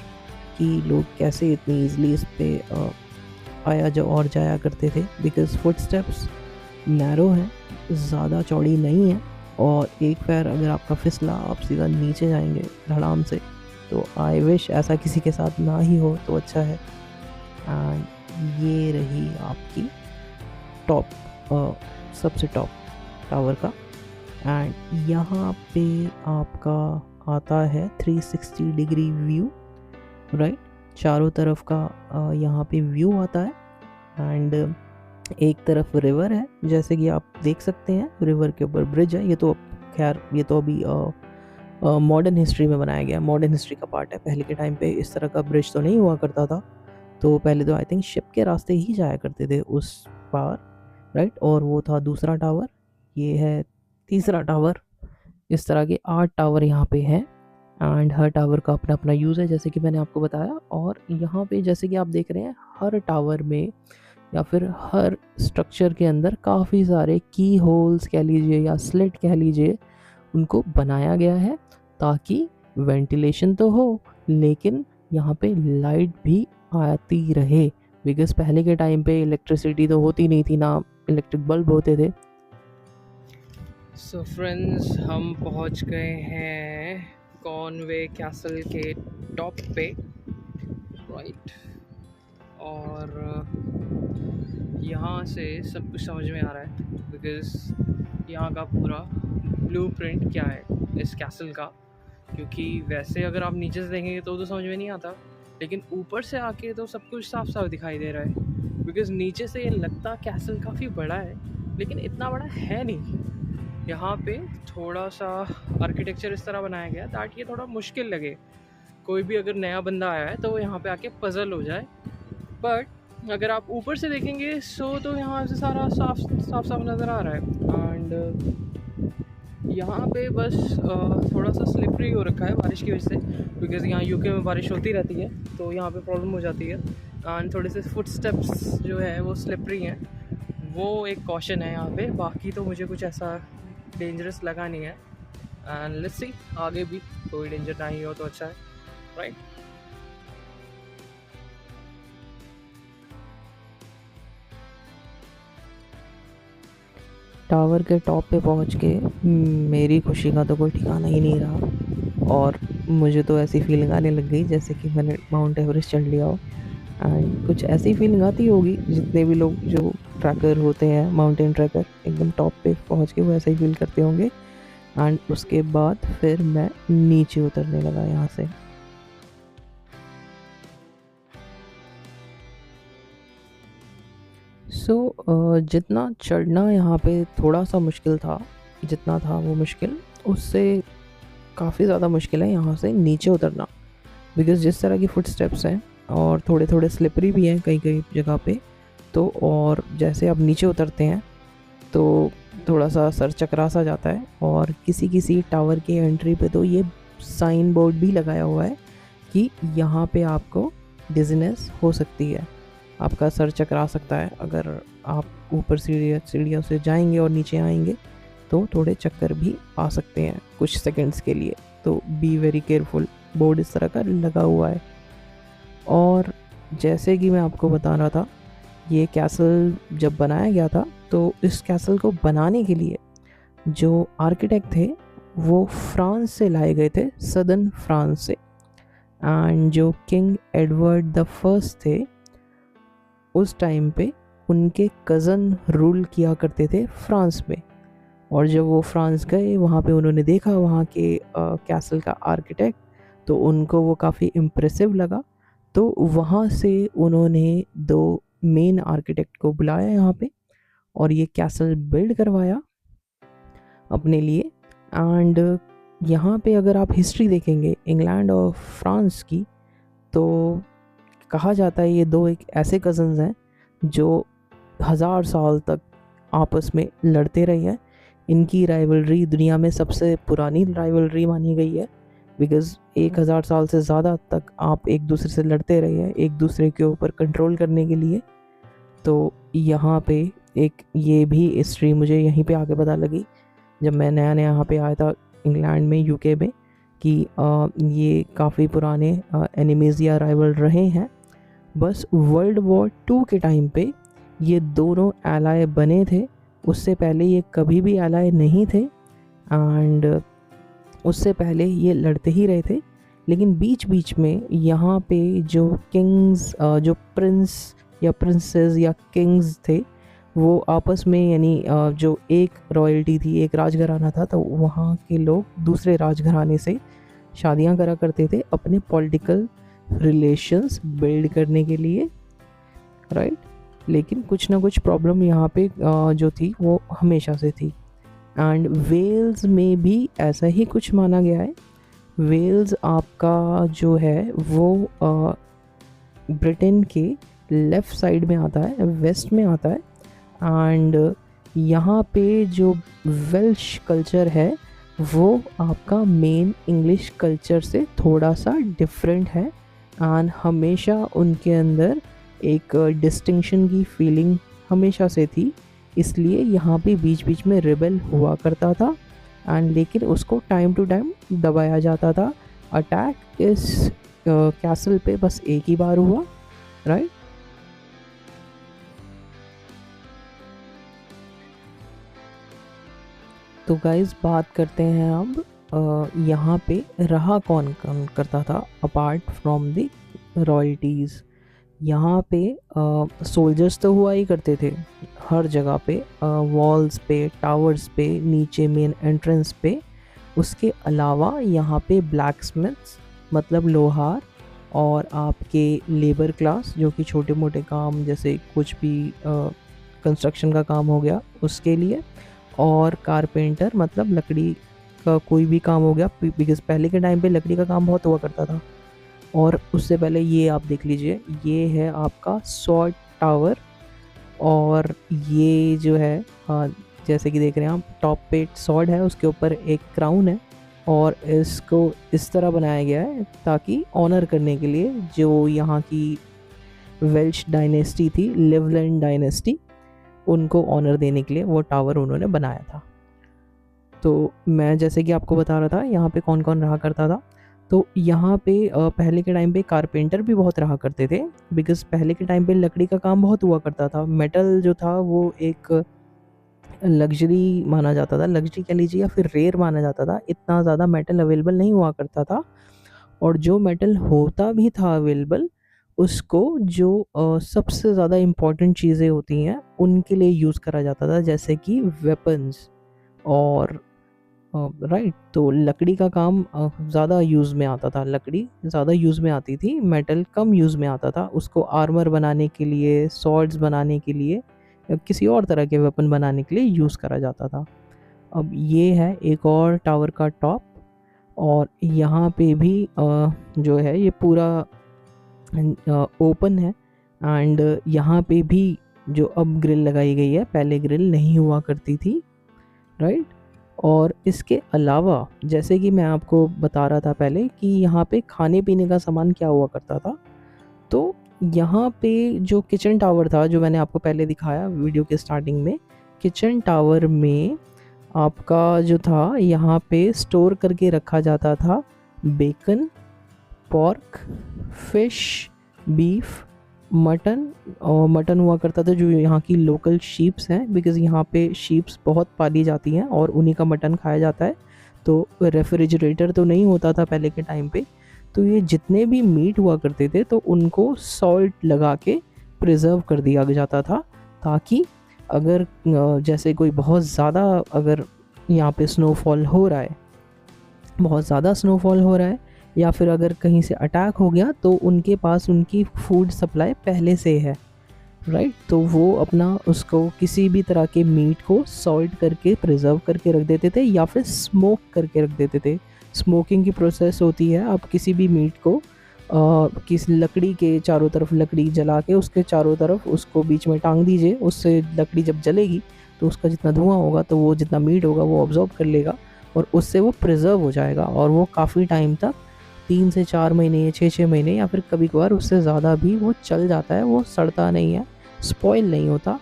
कि लोग कैसे इतनी ईजिली इस पे आया जो और जाया करते थे, बिकॉज फुटस्टेप्स नैरो हैं, ज़्यादा चौड़ी नहीं है, और एक पैर अगर आपका फिसला आप सीधा नीचे जाएंगे धड़ाम से। तो आई विश ऐसा किसी के साथ ना ही हो तो अच्छा है। एंड ये रही आपकी टॉप, सबसे टॉप टावर का। एंड यहाँ पे आपका आता है 360 डिग्री व्यू, राइट, चारों तरफ का यहाँ पे व्यू आता है। एंड एक तरफ रिवर है, जैसे कि आप देख सकते हैं रिवर के ऊपर ब्रिज है। ये तो खैर ये तो अभी मॉडर्न हिस्ट्री में बनाया गया, मॉडर्न हिस्ट्री का पार्ट है। पहले के टाइम पे इस तरह का ब्रिज तो नहीं हुआ करता था, तो पहले तो आई थिंक शिप के रास्ते ही जाया करते थे उस पार, राइट। और वो था दूसरा टावर, ये है तीसरा टावर। इस तरह के 8 टावर यहाँ पे हैं, एंड हर टावर का अपना अपना यूज़ है जैसे कि मैंने आपको बताया। और यहाँ पे जैसे कि आप देख रहे हैं हर टावर में या फिर हर स्ट्रक्चर के अंदर काफ़ी सारे की होल्स कह लीजिए या स्लिट कह लीजिए, उनको बनाया गया है ताकि वेंटिलेशन तो हो लेकिन यहाँ पे लाइट भी आती रहे, बिकॉज पहले के टाइम पे इलेक्ट्रिसिटी तो होती नहीं थी, ना इलेक्ट्रिक बल्ब होते थे। सो फ्रेंड्स, हम पहुंच गए हैं कॉनवे कैसल के टॉप पे, राइट। और यहाँ से सब कुछ समझ में आ रहा है बिकॉज़ यहाँ का पूरा ब्लूप्रिंट क्या है इस कैसल का। क्योंकि वैसे अगर आप नीचे से देखेंगे तो समझ में नहीं आता, लेकिन ऊपर से आके तो सब कुछ साफ साफ दिखाई दे रहा है। बिकॉज़ नीचे से ये लगता कैसल काफ़ी बड़ा है, लेकिन इतना बड़ा है नहीं। यहाँ पे थोड़ा सा आर्किटेक्चर इस तरह बनाया गया ताकि ये थोड़ा मुश्किल लगे, कोई भी अगर नया बंदा आया है तो वो यहाँ पे आके पजल हो जाए। बट अगर आप ऊपर से देखेंगे तो यहाँ से सारा साफ साफ साफ नज़र आ रहा है। एंड यहाँ पे बस थोड़ा सा स्लिपरी हो रखा है बारिश की वजह से, बिकॉज़ यहाँ यूके में बारिश होती रहती है तो यहाँ पे प्रॉब्लम हो जाती है। एंड थोड़े से फुटस्टेप्स जो है वो स्लिपरी हैं, वो एक कॉशन है यहाँ पे। बाकी तो मुझे कुछ ऐसा डेंजरस लगा नहीं है। एंड लेट्स सी आगे भी कोई डेंजर ना ही हो तो अच्छा है, राइट। टावर के टॉप पे पहुंच के मेरी खुशी का तो कोई ठिकाना ही नहीं रहा, और मुझे तो ऐसी फीलिंग आने लग गई जैसे कि मैंने माउंट एवरेस्ट चढ़ लिया हो। एंड कुछ ऐसी फीलिंग आती होगी जितने भी लोग जो ट्रैकर होते हैं, माउंटेन ट्रैकर, एकदम टॉप पे पहुंच के वो ऐसा ही फील करते होंगे। एंड उसके बाद फिर मैं नीचे उतरने लगा यहाँ से। जितना चढ़ना यहाँ पे थोड़ा सा मुश्किल था, जितना था वो मुश्किल, उससे काफ़ी ज़्यादा मुश्किल है यहाँ से नीचे उतरना, बिकॉज़ जिस तरह की फुट स्टेप्स हैं और थोड़े थोड़े स्लिपरी भी हैं कई कई जगह पे। तो और जैसे आप नीचे उतरते हैं तो थोड़ा सा सर चकरा सा जाता है, और किसी किसी टावर के एंट्री पे तो ये साइन बोर्ड भी लगाया हुआ है कि यहाँ पे आपको डिज़नेस हो सकती है, आपका सर चकरा सकता है। अगर आप ऊपर सीढ़ियों से जाएंगे और नीचे आएंगे तो थोड़े चक्कर भी आ सकते हैं कुछ सेकंड्स के लिए, तो बी वेरी केयरफुल। बोर्ड इस तरह का लगा हुआ है। और जैसे कि मैं आपको बता रहा था, ये कैसल जब बनाया गया था तो इस कैसल को बनाने के लिए जो आर्किटेक्ट थे वो फ्रांस से लाए गए थे, सदर्न फ्रांस से। एंड जो किंग एडवर्ड द फर्स्ट थे उस टाइम पे उनके कज़न रूल किया करते थे फ्रांस में। और जब वो फ्रांस गए वहाँ पे उन्होंने देखा वहाँ के कैसल का आर्किटेक्ट, तो उनको वो काफ़ी इम्प्रेसिव लगा। तो वहाँ से उन्होंने 2 मेन आर्किटेक्ट को बुलाया यहाँ पे और ये कैसल बिल्ड करवाया अपने लिए। एंड यहाँ पे अगर आप हिस्ट्री देखेंगे इंग्लैंड और फ्रांस की, तो कहा जाता है ये दो एक ऐसे कज़न्स हैं जो 1000 साल तक आपस में लड़ते रहे हैं। इनकी राइवलरी दुनिया में सबसे पुरानी राइवलरी मानी गई है, बिकॉज़ 1000 साल से ज़्यादा तक आप एक दूसरे से लड़ते रहे हैं एक दूसरे के ऊपर कंट्रोल करने के लिए। तो यहाँ पे एक ये भी हिस्ट्री मुझे यहीं पे आके पता लगी जब मैं नया नया यहाँ पे आया था इंग्लैंड में, यूके में, कि ये काफ़ी पुराने एनिमीज़ या राइवल रहे हैं। बस वर्ल्ड वॉर 2 के टाइम पे ये दोनों एलाय बने थे, उससे पहले ये कभी भी एलाय नहीं थे, एंड उससे पहले ये लड़ते ही रहे थे। लेकिन बीच बीच में यहाँ पे जो किंग्स, जो प्रिंस या प्रिंसेस या किंग्स थे, वो आपस में, यानी जो एक रॉयल्टी थी, एक राजघराना था, तो वहाँ के लोग दूसरे राजघराने से शादियाँ करा करते थे अपने पॉलिटिकल रिलेशंस बिल्ड करने के लिए, राइट। लेकिन कुछ ना कुछ प्रॉब्लम यहाँ पे जो थी वो हमेशा से थी। एंड वेल्स में भी ऐसा ही कुछ माना गया है। वेल्स आपका जो है वो ब्रिटेन के लेफ़्ट साइड में आता है, वेस्ट में आता है। एंड यहाँ पे जो वेल्श कल्चर है वो आपका मेन इंग्लिश कल्चर से थोड़ा सा डिफरेंट है, एंड हमेशा उनके अंदर एक डिस्टिंक्शन की फीलिंग हमेशा से थी। इसलिए यहाँ पे बीच बीच में रिबेल हुआ करता था, एंड लेकिन उसको टाइम टू टाइम दबाया जाता था। अटैक इस कैसल पे बस एक ही बार हुआ, राइट। तो गाइस बात करते हैं अब यहाँ पे रहा कौन कौन करता था अपार्ट फ्रॉम द रॉयल्टीज़। यहाँ पे सोल्जर्स तो हुआ ही करते थे हर जगह पे, वॉल्स पे, टावर्स पे, नीचे मेन एंट्रेंस पे। उसके अलावा यहाँ पे ब्लैकस्मिथ्स मतलब लोहार, और आपके लेबर क्लास जो कि छोटे मोटे काम जैसे कुछ भी कंस्ट्रक्शन का काम हो गया उसके लिए, और कारपेंटर मतलब लकड़ी का कोई भी काम हो गया, बिकॉज़ पहले के टाइम पे लकड़ी का काम बहुत हुआ करता था। और उससे पहले ये आप देख लीजिए, ये है आपका स्वॉर्ड टावर, और ये जो है जैसे कि देख रहे हैं आप, टॉप पे स्वॉर्ड है, उसके ऊपर एक क्राउन है, और इसको इस तरह बनाया गया है ताकि ऑनर करने के लिए जो यहाँ की वेल्श डायनेस्टी थी, लिवलैंड डायनेस्टी, उनको ऑनर देने के लिए वो टावर उन्होंने बनाया था। तो मैं जैसे कि आपको बता रहा था यहाँ पे कौन कौन रहा करता था। तो यहाँ पे पहले के टाइम पे कारपेंटर भी बहुत रहा करते थे, बिकॉज़ पहले के टाइम पे लकड़ी का काम बहुत हुआ करता था। मेटल जो था वो एक लग्जरी माना जाता था, लग्जरी कह लीजिए या फिर रेयर माना जाता था। इतना ज़्यादा मेटल अवेलेबल नहीं हुआ करता था, और जो मेटल होता भी था अवेलेबल, उसको जो सबसे ज़्यादा इम्पॉर्टेंट चीज़ें होती हैं उनके लिए यूज़ करा जाता था, जैसे कि वेपन्स और राइट। तो लकड़ी का काम ज़्यादा यूज़ में आता था, लकड़ी ज़्यादा यूज़ में आती थी, मेटल कम यूज़ में आता था। उसको आर्मर बनाने के लिए, स्वॉर्ड्स बनाने के लिए, या किसी और तरह के वेपन बनाने के लिए यूज़ करा जाता था। अब ये है एक और टावर का टॉप, और यहाँ पे भी जो है ये पूरा ओपन है, एंड यहाँ पे भी जो अब ग्रिल लगाई गई है, पहले ग्रिल नहीं हुआ करती थी, राइट। और इसके अलावा जैसे कि मैं आपको बता रहा था पहले कि यहाँ पे खाने पीने का सामान क्या हुआ करता था, तो यहाँ पे जो किचन टावर था जो मैंने आपको पहले दिखाया वीडियो के स्टार्टिंग में, किचन टावर में आपका जो था यहाँ पे स्टोर करके रखा जाता था bacon, pork, fish, beef, mutton. और मटन हुआ करता था जो यहाँ की लोकल शीप्स हैं, बिकॉज़ यहाँ पे शीप्स बहुत पाली जाती हैं और उन्हीं का मटन खाया जाता है। तो रेफ्रिजरेटर तो नहीं होता था पहले के टाइम पे, तो ये जितने भी मीट हुआ करते थे तो उनको सॉल्ट लगा के प्रिजर्व कर दिया जाता था, ताकि अगर जैसे कोई बहुत ज़्यादा अगर यहाँ पे स्नोफॉल हो रहा है, बहुत ज़्यादा स्नोफॉल हो रहा है, या फिर अगर कहीं से अटैक हो गया, तो उनके पास उनकी फूड सप्लाई पहले से है, राइट। तो वो अपना उसको किसी भी तरह के मीट को सॉल्ट करके प्रिजर्व करके रख देते थे या फिर स्मोक करके रख देते थे। स्मोकिंग की प्रोसेस होती है, आप किसी भी मीट को किस लकड़ी के चारों तरफ लकड़ी जला के उसके चारों तरफ उसको बीच में टांग दीजिए। उससे लकड़ी जब जलेगी तो उसका जितना धुआं होगा तो वो जितना मीट होगा वो ऑब्जॉर्व कर लेगा और उससे वो प्रिजर्व हो जाएगा और वो काफ़ी टाइम तक 3 से 4 महीने, 6-6 महीने या फिर कभी-कभार उससे ज़्यादा भी वो चल जाता है, वो सड़ता नहीं है, स्पॉइल नहीं होता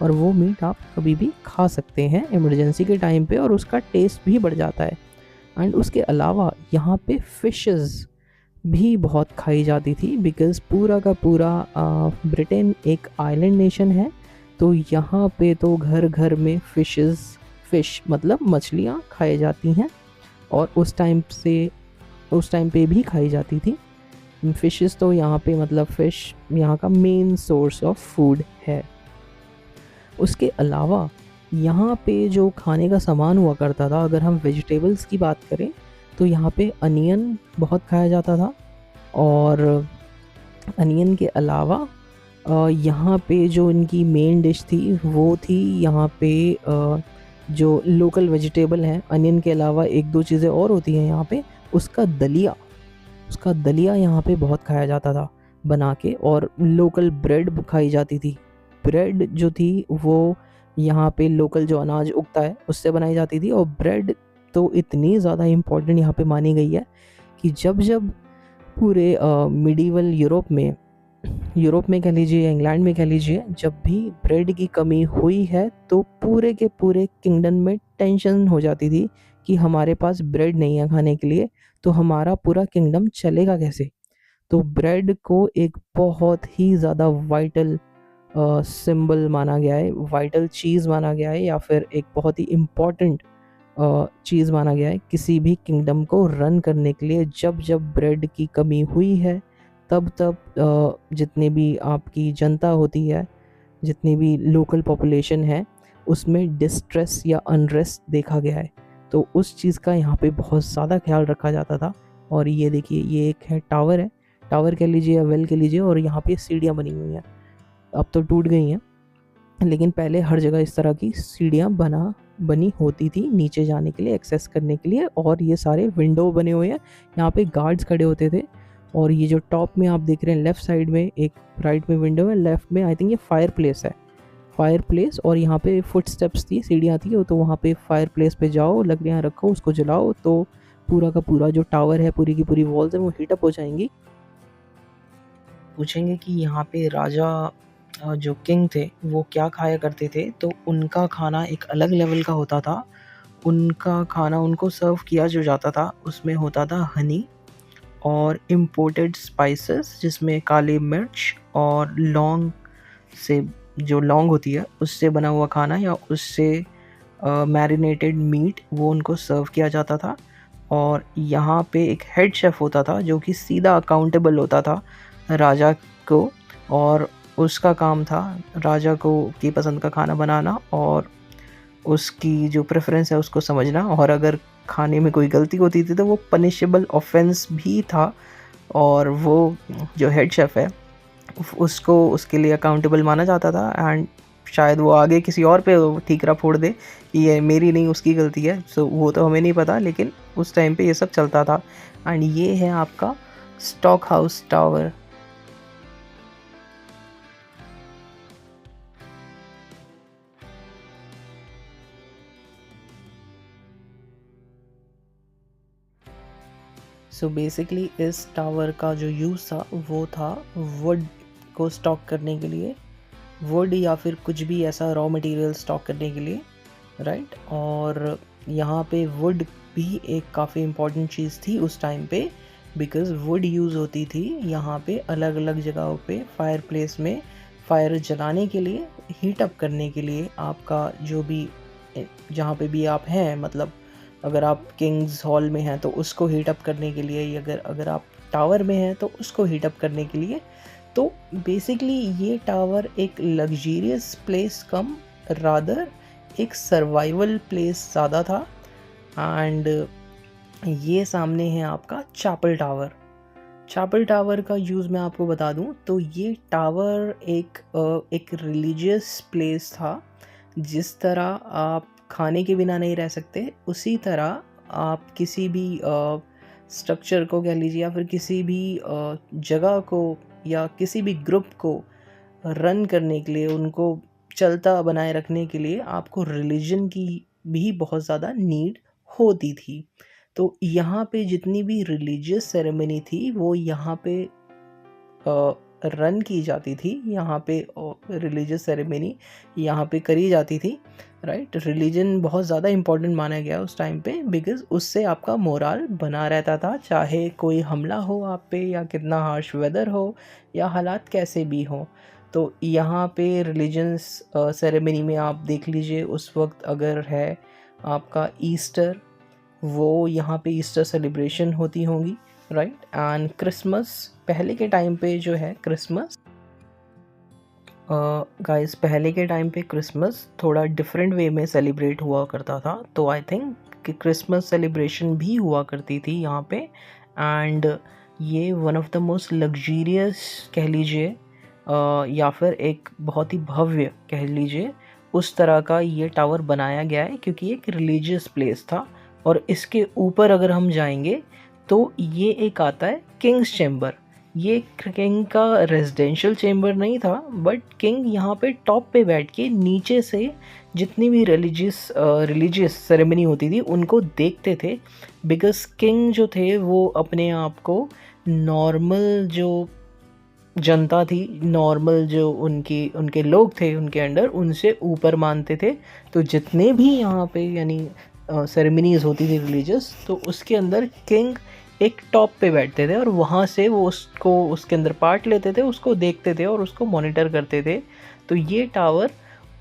और वो मीट आप कभी भी खा सकते हैं इमरजेंसी के टाइम पे और उसका टेस्ट भी बढ़ जाता है। एंड उसके अलावा यहाँ पे फ़िशेज़ भी बहुत खाई जाती थी बिकॉज़ पूरा का पूरा ब्रिटेन एक आइलैंड नेशन है, तो यहाँ पे तो घर-घर में फ़िश मतलब मछलियाँ खाई जाती हैं और उस टाइम पे भी खाई जाती थी। फ़िशेज़ तो यहाँ पे मतलब फ़िश यहाँ का मेन सोर्स ऑफ फूड है। उसके अलावा यहाँ पे जो खाने का सामान हुआ करता था, अगर हम वेजिटेबल्स की बात करें तो यहाँ पे अनियन बहुत खाया जाता था और अनियन के अलावा यहाँ पे जो इनकी मेन डिश थी वो थी यहाँ पे जो लोकल वेजिटेबल हैं, अनियन के अलावा 1-2 चीज़ें और होती हैं यहाँ पे, उसका दलिया यहाँ पे बहुत खाया जाता था बना के और लोकल ब्रेड खाई जाती थी। ब्रेड जो थी वो यहाँ पे लोकल जो अनाज उगता है उससे बनाई जाती थी और ब्रेड तो इतनी ज़्यादा इम्पोर्टेंट यहाँ पे मानी गई है कि जब पूरे मिडीवल यूरोप में कह लीजिए या इंग्लैंड में कह लीजिए, जब भी ब्रेड की कमी हुई है तो पूरे के पूरे किंगडम में टेंशन हो जाती थी कि हमारे पास ब्रेड नहीं है खाने के लिए, तो हमारा पूरा किंगडम चलेगा कैसे। तो ब्रेड को एक बहुत ही ज़्यादा वाइटल सिंबल माना गया है, वाइटल चीज़ माना गया है या फिर एक बहुत ही इम्पॉर्टेंट चीज़ माना गया है किसी भी किंगडम को रन करने के लिए। जब ब्रेड की कमी हुई है तब जितनी भी आपकी जनता होती है, जितनी भी लोकल पॉपुलेशन है, उसमें डिस्ट्रेस या अनरेस्ट देखा गया है। तो उस चीज़ का यहाँ पे बहुत ज़्यादा ख्याल रखा जाता था। और ये देखिए, ये एक है टावर कह लीजिए या वेल कह लीजिए और यहाँ पे सीढ़ियाँ बनी हुई हैं। अब तो टूट गई हैं, लेकिन पहले हर जगह इस तरह की सीढ़ियाँ बनी होती थी नीचे जाने के लिए, एक्सेस करने के लिए। और ये सारे विंडो बने हुए हैं, यहाँ पे गार्ड्स खड़े होते थे। और ये जो टॉप में आप देख रहे हैं लेफ़्ट साइड में एक राइट में विंडो है, लेफ़्ट में आई थिंक ये फायर प्लेस और यहाँ पे फुट स्टेप्स थी, सीढ़ियाँ थी, तो वहाँ पे फायर प्लेस पे जाओ, लकड़ियाँ रखो, उसको जलाओ तो पूरा का पूरा जो टावर है, पूरी की पूरी वॉल्स हैं वो हीटअप हो जाएंगी। पूछेंगे कि यहाँ पे राजा जो किंग थे वो क्या खाया करते थे, तो उनका खाना एक अलग लेवल का होता था। उनका खाना उनको सर्व किया जो जाता था उसमें होता था हनी और इम्पोर्टेड स्पाइसेस जिसमें काली मिर्च और लौंग से, जो लौंग होती है उससे बना हुआ खाना या उससे मैरिनेटेड मीट वो उनको सर्व किया जाता था। और यहाँ पे एक हेड शेफ़ होता था जो कि सीधा अकाउंटेबल होता था राजा को और उसका काम था राजा को की पसंद का खाना बनाना और उसकी जो प्रेफरेंस है उसको समझना। और अगर खाने में कोई गलती होती थी तो वो पनिशेबल ऑफेंस भी था और वो जो हेड शेफ़ है उसको उसके लिए अकाउंटेबल माना जाता था। एंड शायद वो आगे किसी और पे ठीकरा फोड़ दे कि ये मेरी नहीं उसकी गलती है, सो वो तो हमें नहीं पता, लेकिन उस टाइम पे ये सब चलता था। एंड ये है आपका stock house tower. So basically इस टावर का जो यूज़ था वो था वुड को स्टॉक करने के लिए, वुड या फिर कुछ भी ऐसा रॉ मटेरियल स्टॉक करने के लिए, राइट। और यहाँ पे वुड भी एक काफ़ी इम्पॉर्टेंट चीज़ थी उस टाइम पे बिकॉज़ वुड यूज़ होती थी यहाँ पे अलग अलग जगहों पे फायर प्लेस में फायर जलाने के लिए, हीट अप करने के लिए। आपका जो भी जहाँ पे भी आप हैं, मतलब अगर आप किंग्स हॉल में हैं तो उसको हीट अप करने के लिए, अगर आप टावर में हैं तो उसको हीट अप करने के लिए। तो बेसिकली ये टावर एक लग्जरियस प्लेस कम रादर एक सर्वाइवल प्लेस ज़्यादा था। एंड ये सामने है आपका चैपल टावर। चैपल टावर का यूज़ मैं आपको बता दूं तो ये टावर एक रिलीजियस प्लेस था। जिस तरह आप खाने के बिना नहीं रह सकते, उसी तरह आप किसी भी स्ट्रक्चर को कह लीजिए या फिर किसी भी जगह को या किसी भी ग्रुप को रन करने के लिए, उनको चलता बनाए रखने के लिए आपको रिलीजन की भी बहुत ज़्यादा नीड होती थी। तो यहाँ पे जितनी भी रिलीजियस सेरेमनी थी वो यहाँ पे रन की जाती थी, यहाँ पे रिलीजियस सेरेमनी यहाँ पे करी जाती थी, राइट। रिलीजन बहुत ज़्यादा इम्पोर्टेंट माना गया उस टाइम पे, बिकॉज उससे आपका मोरल बना रहता था, चाहे कोई हमला हो आप पे या कितना हार्श वेदर हो या हालात कैसे भी हों। तो यहाँ पे रिलीजन्स सेरेमनी में आप देख लीजिए, उस वक्त अगर है आपका ईस्टर, वो यहाँ पे ईस्टर सेलिब्रेशन होती होंगी, राइट। एंड क्रिसमस पहले के टाइम पे जो है क्रिसमस, गाइस पहले के टाइम पे क्रिसमस थोड़ा डिफरेंट वे में सेलिब्रेट हुआ करता था। तो आई थिंक कि क्रिसमस सेलिब्रेशन भी हुआ करती थी यहाँ पे। एंड ये one of the most luxurious कह लीजिए या फिर एक बहुत ही भव्य कह लीजिए, उस तरह का ये टावर बनाया गया है क्योंकि एक रिलीजियस प्लेस था। और इसके ऊपर अगर हम जाएंगे तो ये एक आता है किंग्स चैम्बर। ये किंग का रेजिडेंशियल चैम्बर नहीं था, बट किंग यहाँ पे टॉप पे बैठ के नीचे से जितनी भी रिलीजियस सेरेमनी होती थी उनको देखते थे। बिकॉज किंग जो थे वो अपने आप को नॉर्मल जो जनता थी, नॉर्मल जो उनके लोग थे उनके अंडर, उनसे ऊपर मानते थे। तो जितने भी यहाँ पे यानी सेरेमनीज होती थी रिलीजियस, तो उसके अंदर किंग एक टॉप पे बैठते थे और वहाँ से वो उसके अंदर पार्ट लेते थे, उसको देखते थे और उसको मॉनिटर करते थे। तो ये टावर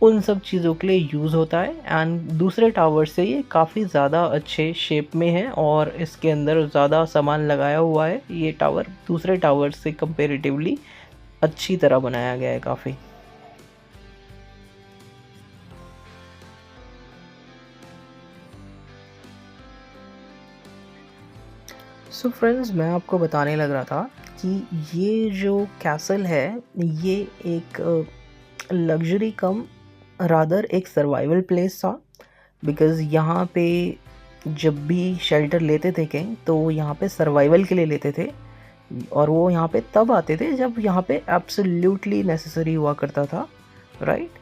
उन सब चीज़ों के लिए यूज़ होता है। एंड दूसरे टावर से ये काफ़ी ज़्यादा अच्छे शेप में है और इसके अंदर ज़्यादा सामान लगाया हुआ है। ये टावर दूसरे टावर से कंपेरेटिवली अच्छी तरह बनाया गया है काफ़ी। सो फ्रेंड्स, मैं आपको बताने लग रहा था कि ये जो कैसल है ये एक लग्जरी कम रादर एक सर्वाइवल प्लेस था। बिकॉज़ यहाँ पे जब भी शेल्टर लेते थे किंग, तो यहाँ पे सर्वाइवल के लिए लेते थे और वो यहाँ पे तब आते थे जब यहाँ पे एब्सोल्युटली नेसेसरी हुआ करता था, राइट।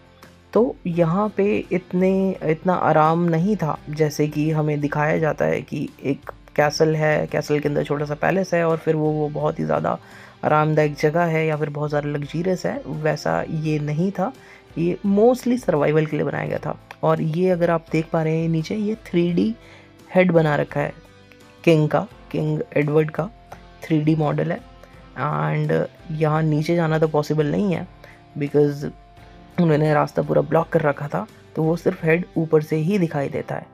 तो यहाँ पे इतना आराम नहीं था जैसे कि हमें दिखाया जाता है कि एक कैसल है, कैसल के अंदर छोटा सा पैलेस है और फिर वो बहुत ही ज़्यादा आरामदायक जगह है या फिर बहुत ज़्यादा लग्जीरियस है। वैसा ये नहीं था, ये मोस्टली सर्वाइवल के लिए बनाया गया था। और ये अगर आप देख पा रहे हैं नीचे, ये 3D हेड बना रखा है किंग एडवर्ड का 3D मॉडल है। एंड यहाँ नीचे जाना तो पॉसिबल नहीं है बिकॉज़ उन्होंने रास्ता पूरा ब्लॉक कर रखा था, तो वो सिर्फ हेड ऊपर से ही दिखाई देता है,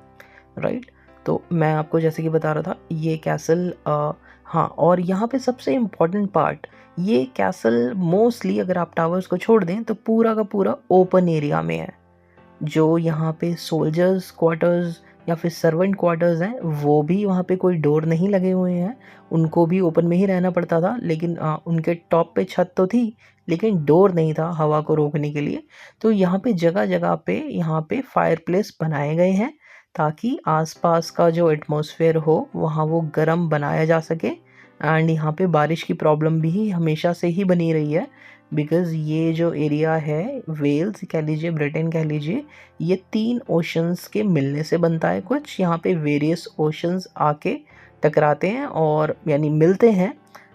राइट। तो मैं आपको जैसे कि बता रहा था ये कैसल हाँ, और यहाँ पे सबसे इम्पॉर्टेंट पार्ट, ये कैसल मोस्टली अगर आप टावर्स को छोड़ दें तो पूरा का पूरा ओपन एरिया में है। जो यहाँ पे सोल्जर्स क्वार्टर्स या फिर सर्वेंट क्वार्टर्स हैं, वो भी वहाँ पे कोई डोर नहीं लगे हुए हैं, उनको भी ओपन में ही रहना पड़ता था। लेकिन उनके टॉप पे छत तो थी लेकिन डोर नहीं था हवा को रोकने के लिए। तो यहाँ पे जगह जगह पे यहाँ पे फायर प्लेस बनाए गए हैं ताकि आसपास का जो एटमॉस्फेयर हो वहाँ वो गर्म बनाया जा सके। एंड यहाँ पे बारिश की प्रॉब्लम भी हमेशा से ही बनी रही है बिकॉज़ ये जो एरिया है वेल्स कह लीजिए, ब्रिटेन कह लीजिए, ये 3 ओशंस के मिलने से बनता है। कुछ यहाँ पे वेरियस ओशंस आके टकराते हैं और यानी मिलते हैं,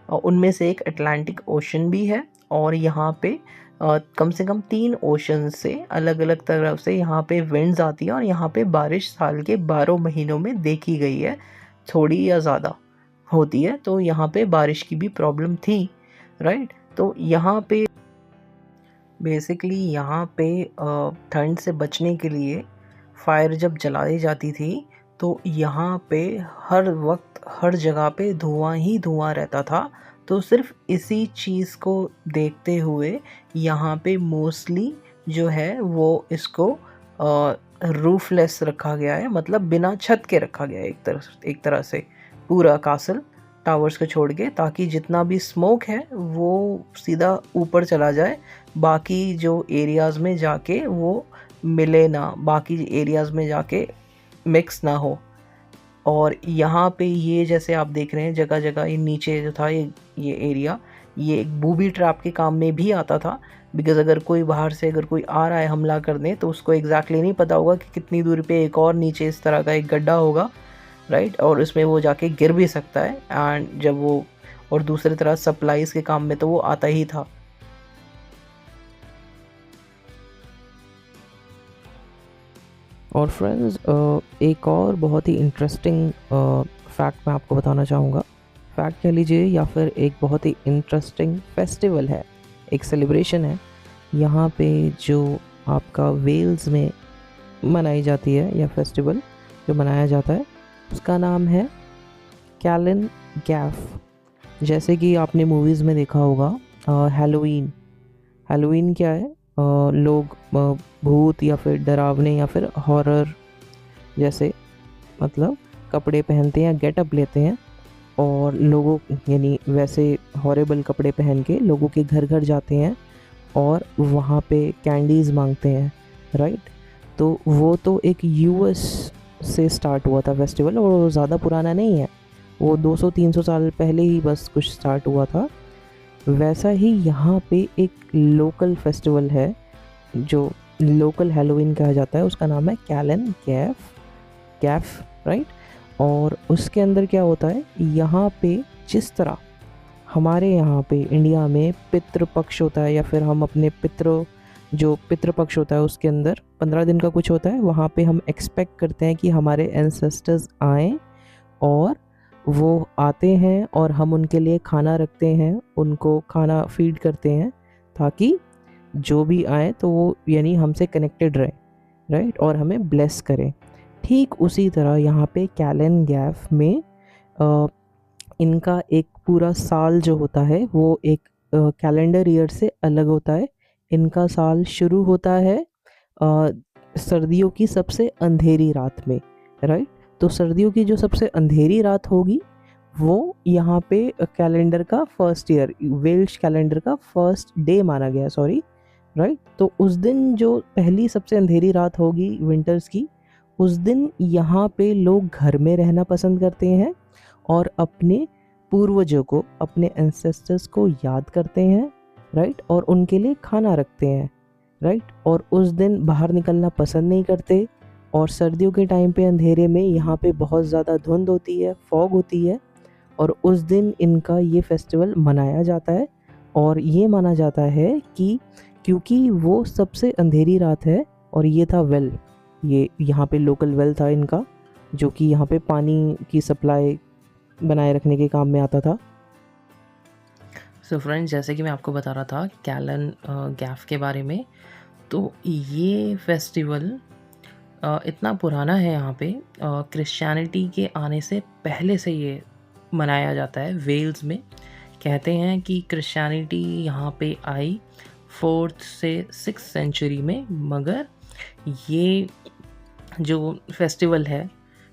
और उनमें से एक अटलांटिक ओशन भी है। और यहाँ पे कम से कम 3 ओशन से अलग अलग तरफ से यहाँ पे विंड्स आती है और यहाँ पे बारिश साल के 12 महीनों में देखी गई है, थोड़ी या ज़्यादा होती है। तो यहाँ पे बारिश की भी प्रॉब्लम थी, राइट। तो यहाँ पे बेसिकली यहाँ पे ठंड से बचने के लिए फायर जब जलाई जाती थी तो यहाँ पे हर वक्त हर जगह पे धुआं ही धुआं रहता था। तो सिर्फ इसी चीज़ को देखते हुए यहाँ पे मोस्टली जो है वो इसको रूफलेस रखा गया है, मतलब बिना छत के रखा गया है एक तरह से पूरा कासल टावर्स को छोड़ के, ताकि जितना भी स्मोक है वो सीधा ऊपर चला जाए, बाकी जो एरियाज़ में जाके वो मिले ना, बाकी एरियाज़ में जाके मिक्स ना हो। और यहाँ पे ये जैसे आप देख रहे हैं जगह जगह ये नीचे जो था ये एरिया, ये एक बूबी ट्रैप के काम में भी आता था। बिकॉज़ अगर कोई बाहर से अगर कोई आ रहा है हमला करने, तो उसको एग्जैक्टली नहीं पता होगा कि कितनी दूरी पे एक और नीचे इस तरह का एक गड्ढा होगा, राइट, और उसमें वो जाके गिर भी सकता है। एंड जब वो, और दूसरी तरह सप्लाईज़ के काम में तो वो आता ही था। और फ्रेंड्स, एक और बहुत ही इंटरेस्टिंग फैक्ट मैं आपको बताना चाहूँगा। फैक्ट कह लीजिए या फिर एक बहुत ही इंटरेस्टिंग फेस्टिवल है, एक सेलिब्रेशन है यहाँ पे जो आपका वेल्स में मनाई जाती है, या फेस्टिवल जो मनाया जाता है उसका नाम है कैलन गैफ। जैसे कि आपने मूवीज़ में देखा होगा हैलोवीन। हैलोवीन क्या है? लोग भूत या फिर डरावने या फिर हॉरर जैसे मतलब कपड़े पहनते हैं या गेटअप लेते हैं, और लोगों यानी वैसे हॉरेबल कपड़े पहन के लोगों के घर घर जाते हैं और वहाँ पे कैंडीज़ मांगते हैं, राइट। तो वो तो एक यूएस से स्टार्ट हुआ था फेस्टिवल, और वो ज़्यादा पुराना नहीं है, वो 200-300 साल पहले ही बस कुछ स्टार्ट हुआ था। वैसा ही यहाँ पे एक लोकल फेस्टिवल है जो लोकल हैलोवीन कहा जाता है, उसका नाम है कैलन गैफ, राइट। और उसके अंदर क्या होता है, यहाँ पे जिस तरह हमारे यहाँ पे इंडिया में पितृपक्ष होता है, या फिर हम अपने जो पितृपक्ष होता है उसके अंदर 15 दिन का कुछ होता है, वहाँ पे हम एक्सपेक्ट करते हैं कि हमारे एंसेस्टर्स आएँ, और वो आते हैं और हम उनके लिए खाना रखते हैं, उनको खाना फीड करते हैं, ताकि जो भी आए तो वो यानी हमसे कनेक्टेड रहे, राइट, और हमें ब्लेस करें। ठीक उसी तरह यहाँ पे कैलन गैफ में इनका एक पूरा साल जो होता है वो एक कैलेंडर ईयर से अलग होता है। इनका साल शुरू होता है सर्दियों की सबसे अंधेरी रात में, राइट। तो सर्दियों की जो सबसे अंधेरी रात होगी वो यहाँ पे कैलेंडर का फर्स्ट ईयर, वेल्श कैलेंडर का फर्स्ट डे माना गया, सॉरी, राइट। तो उस दिन जो पहली सबसे अंधेरी रात होगी विंटर्स की, उस दिन यहाँ पे लोग घर में रहना पसंद करते हैं और अपने पूर्वजों को, अपने एंसेस्टर्स को याद करते हैं, राइट, और उनके लिए खाना रखते हैं, राइट। और उस दिन बाहर निकलना पसंद नहीं करते। और सर्दियों के टाइम पे अंधेरे में यहाँ पे बहुत ज़्यादा धुंध होती है, फॉग होती है, और उस दिन इनका ये फेस्टिवल मनाया जाता है। और ये माना जाता है कि क्योंकि वो सबसे अंधेरी रात है, और ये था वेल, ये यहाँ पे लोकल वेल था इनका, जो कि यहाँ पे पानी की सप्लाई बनाए रखने के काम में आता था। सो फ्रेंड्स, जैसे कि मैं आपको बता रहा था कैलन गैफ के बारे में, तो ये फेस्टिवल इतना पुराना है यहाँ पे, क्रिश्चियनिटी के आने से पहले से ये मनाया जाता है वेल्स में। कहते हैं कि क्रिश्चियनिटी यहाँ पे आई 4th से 6th सेंचुरी में, मगर ये जो फेस्टिवल है,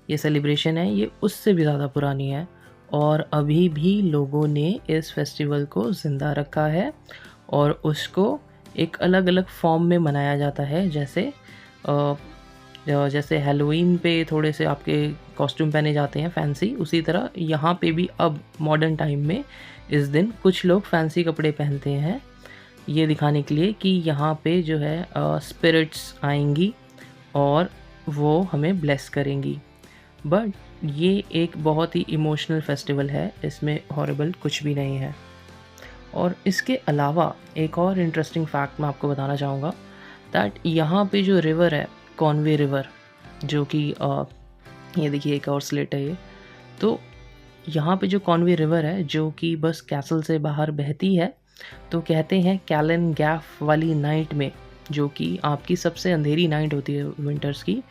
ये सेलिब्रेशन है, ये उससे भी ज़्यादा पुरानी है, और अभी भी लोगों ने इस फेस्टिवल को ज़िंदा रखा है और उसको एक अलग अलग फॉर्म में मनाया जाता है। जैसे हैलोवीन पे थोड़े से आपके कॉस्ट्यूम पहने जाते हैं फैंसी, उसी तरह यहाँ पे भी अब मॉडर्न टाइम में इस दिन कुछ लोग फैंसी कपड़े पहनते हैं, ये दिखाने के लिए कि यहाँ पे जो है स्पिरिट्स आएंगी और वो हमें ब्लेस करेंगी। बट ये एक बहुत ही इमोशनल फेस्टिवल है, इसमें हॉरिबल कुछ भी नहीं है। और इसके अलावा एक और इंटरेस्टिंग फैक्ट मैं आपको बताना चाहूँगा, दैट यहाँ पे जो रिवर है, कॉनवे रिवर, जो कि ये देखिए एक और स्लेट है ये, तो यहाँ पे जो कॉनवे रिवर है जो कि बस कैसल से बाहर बहती है, तो कहते हैं कैलन गैफ वाली नाइट में, जो कि आपकी सबसे अंधेरी नाइट होती है विंटर्स की,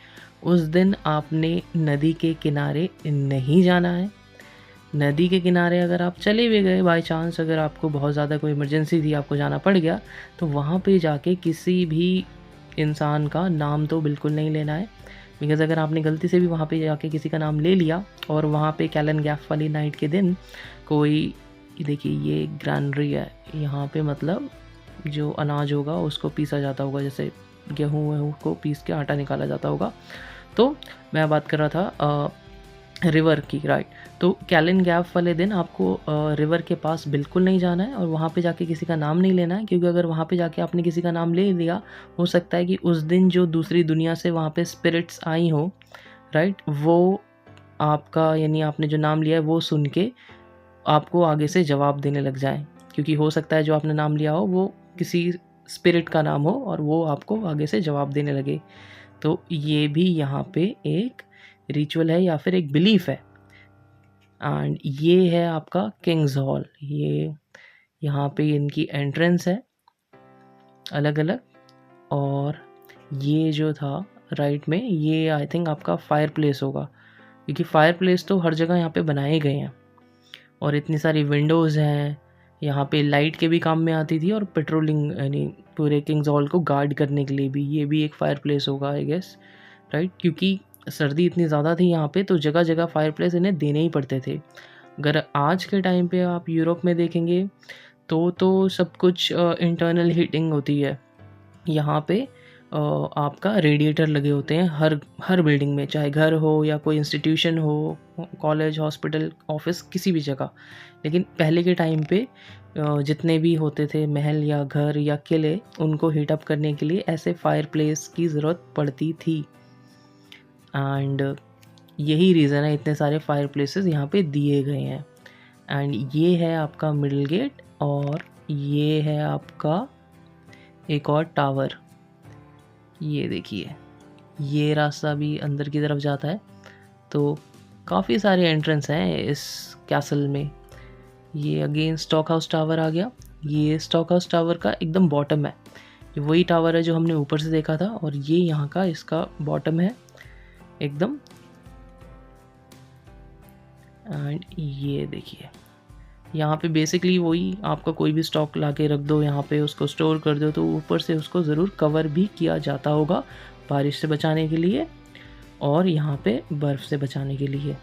उस दिन आपने नदी के किनारे नहीं जाना है। नदी के किनारे अगर आप चले भी गए बाय चांस, अगर आपको बहुत ज़्यादा कोई इमरजेंसी थी, आपको जाना पड़ गया, तो वहाँ पे जाके किसी भी इंसान का नाम तो बिल्कुल नहीं लेना है, बिकॉज़ अगर आपने गलती से भी वहाँ पे जाके किसी का नाम ले लिया और वहाँ पे कैलन गैफ वाली नाइट के दिन कोई, देखिए ये ग्रैनरी है, यहाँ पे मतलब जो अनाज होगा उसको पीसा जाता होगा, जैसे गेहूँ वेहूँ को पीस के आटा निकाला जाता होगा। तो मैं बात कर रहा था रिवर की, राइट। तो कैलन गैप वाले दिन आपको रिवर के पास बिल्कुल नहीं जाना है और वहाँ पे जाके किसी का नाम नहीं लेना है, क्योंकि अगर वहाँ पे जाके आपने किसी का नाम ले लिया, हो सकता है कि उस दिन जो दूसरी दुनिया से वहाँ पे स्पिरिट्स आई हो, राइट, वो आपका यानी आपने जो नाम लिया है वो सुन के आपको आगे से जवाब देने लग जाए, क्योंकि हो सकता है जो आपने नाम लिया हो वो किसी स्पिरिट का नाम हो और वो आपको आगे से जवाब देने लगे। तो ये भी यहाँ पे एक रिचुअल है या फिर एक बिलीफ है। एंड ये है आपका किंग्स हॉल, ये यहाँ पे इनकी एंट्रेंस है अलग अलग। और ये जो था राइट में, ये आई थिंक आपका फायर प्लेस होगा, क्योंकि फायर प्लेस तो हर जगह यहाँ पे बनाए गए हैं और इतनी सारी विंडोज़ हैं, यहाँ पे लाइट के भी काम में आती थी और पेट्रोलिंग यानी पूरे किंग्स हॉल को गार्ड करने के लिए भी ये भी एक फायर प्लेस होगा आई गेस, राइट। क्योंकि सर्दी इतनी ज़्यादा थी यहाँ पे, तो जगह जगह फायर प्लेस इन्हें देने ही पड़ते थे। अगर आज के टाइम पे आप यूरोप में देखेंगे तो सब कुछ इंटरनल हीटिंग होती है। यहाँ पे आपका रेडिएटर लगे होते हैं हर बिल्डिंग में, चाहे घर हो या कोई इंस्टीट्यूशन हो, कॉलेज, हॉस्पिटल, ऑफिस, किसी भी जगह। लेकिन पहले के टाइम पे जितने भी होते थे महल या घर या किले, उनको हीटअप करने के लिए ऐसे फायर प्लेस की ज़रूरत पड़ती थी। एंड यही रीज़न है इतने सारे फायर प्लेसेस यहाँ पे दिए गए हैं। एंड ये है आपका मिडिल गेट और ये है आपका एक और टावर, ये देखिए ये रास्ता भी अंदर की तरफ जाता है। तो काफ़ी सारे एंट्रेंस हैं इस कैसल में। ये अगेन स्टॉक हाउस टावर आ गया, ये स्टॉक हाउस टावर का एकदम बॉटम है, ये वही टावर है जो हमने ऊपर से देखा था और ये यहाँ का इसका बॉटम है एकदम। एंड ये देखिए यहाँ पे बेसिकली वही, आपका कोई भी स्टॉक ला के रख दो यहाँ पे, उसको स्टोर कर दो, तो ऊपर से उसको ज़रूर कवर भी किया जाता होगा बारिश से बचाने के लिए और यहाँ पे बर्फ़ से बचाने के लिए।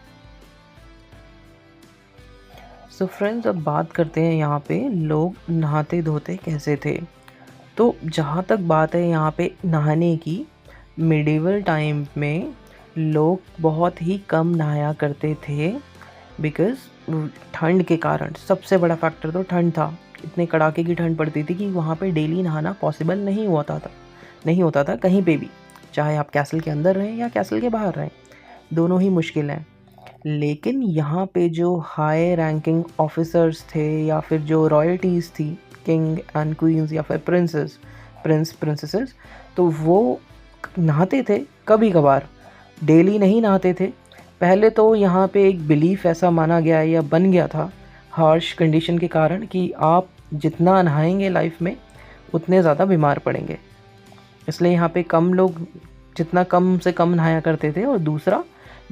सो फ्रेंड्स, अब बात करते हैं यहाँ पे लोग नहाते धोते कैसे थे। तो जहाँ तक बात है यहाँ पे नहाने की, मिडिवल टाइम में लोग बहुत ही कम नहाया करते थे, बिकॉज़ ठंड के कारण। सबसे बड़ा फैक्टर तो ठंड था, इतने कड़ाके की ठंड पड़ती थी कि वहाँ पे डेली नहाना पॉसिबल नहीं होता था कहीं पे भी, चाहे आप कैसल के अंदर रहें या कैसल के बाहर रहें, दोनों ही मुश्किल हैं। लेकिन यहाँ पे जो हाई रैंकिंग ऑफिसर्स थे या फिर जो रॉयल्टीज़ थी, किंग एंड क्वींस या फिर प्रिंसेसेस, तो वो नहाते थे कभी कभार, डेली नहीं नहाते थे। पहले तो यहाँ पे एक बिलीफ ऐसा माना गया या बन गया था हार्श कंडीशन के कारण कि आप जितना नहाएंगे लाइफ में उतने ज़्यादा बीमार पड़ेंगे, इसलिए यहाँ पे कम लोग जितना कम से कम नहाया करते थे। और दूसरा,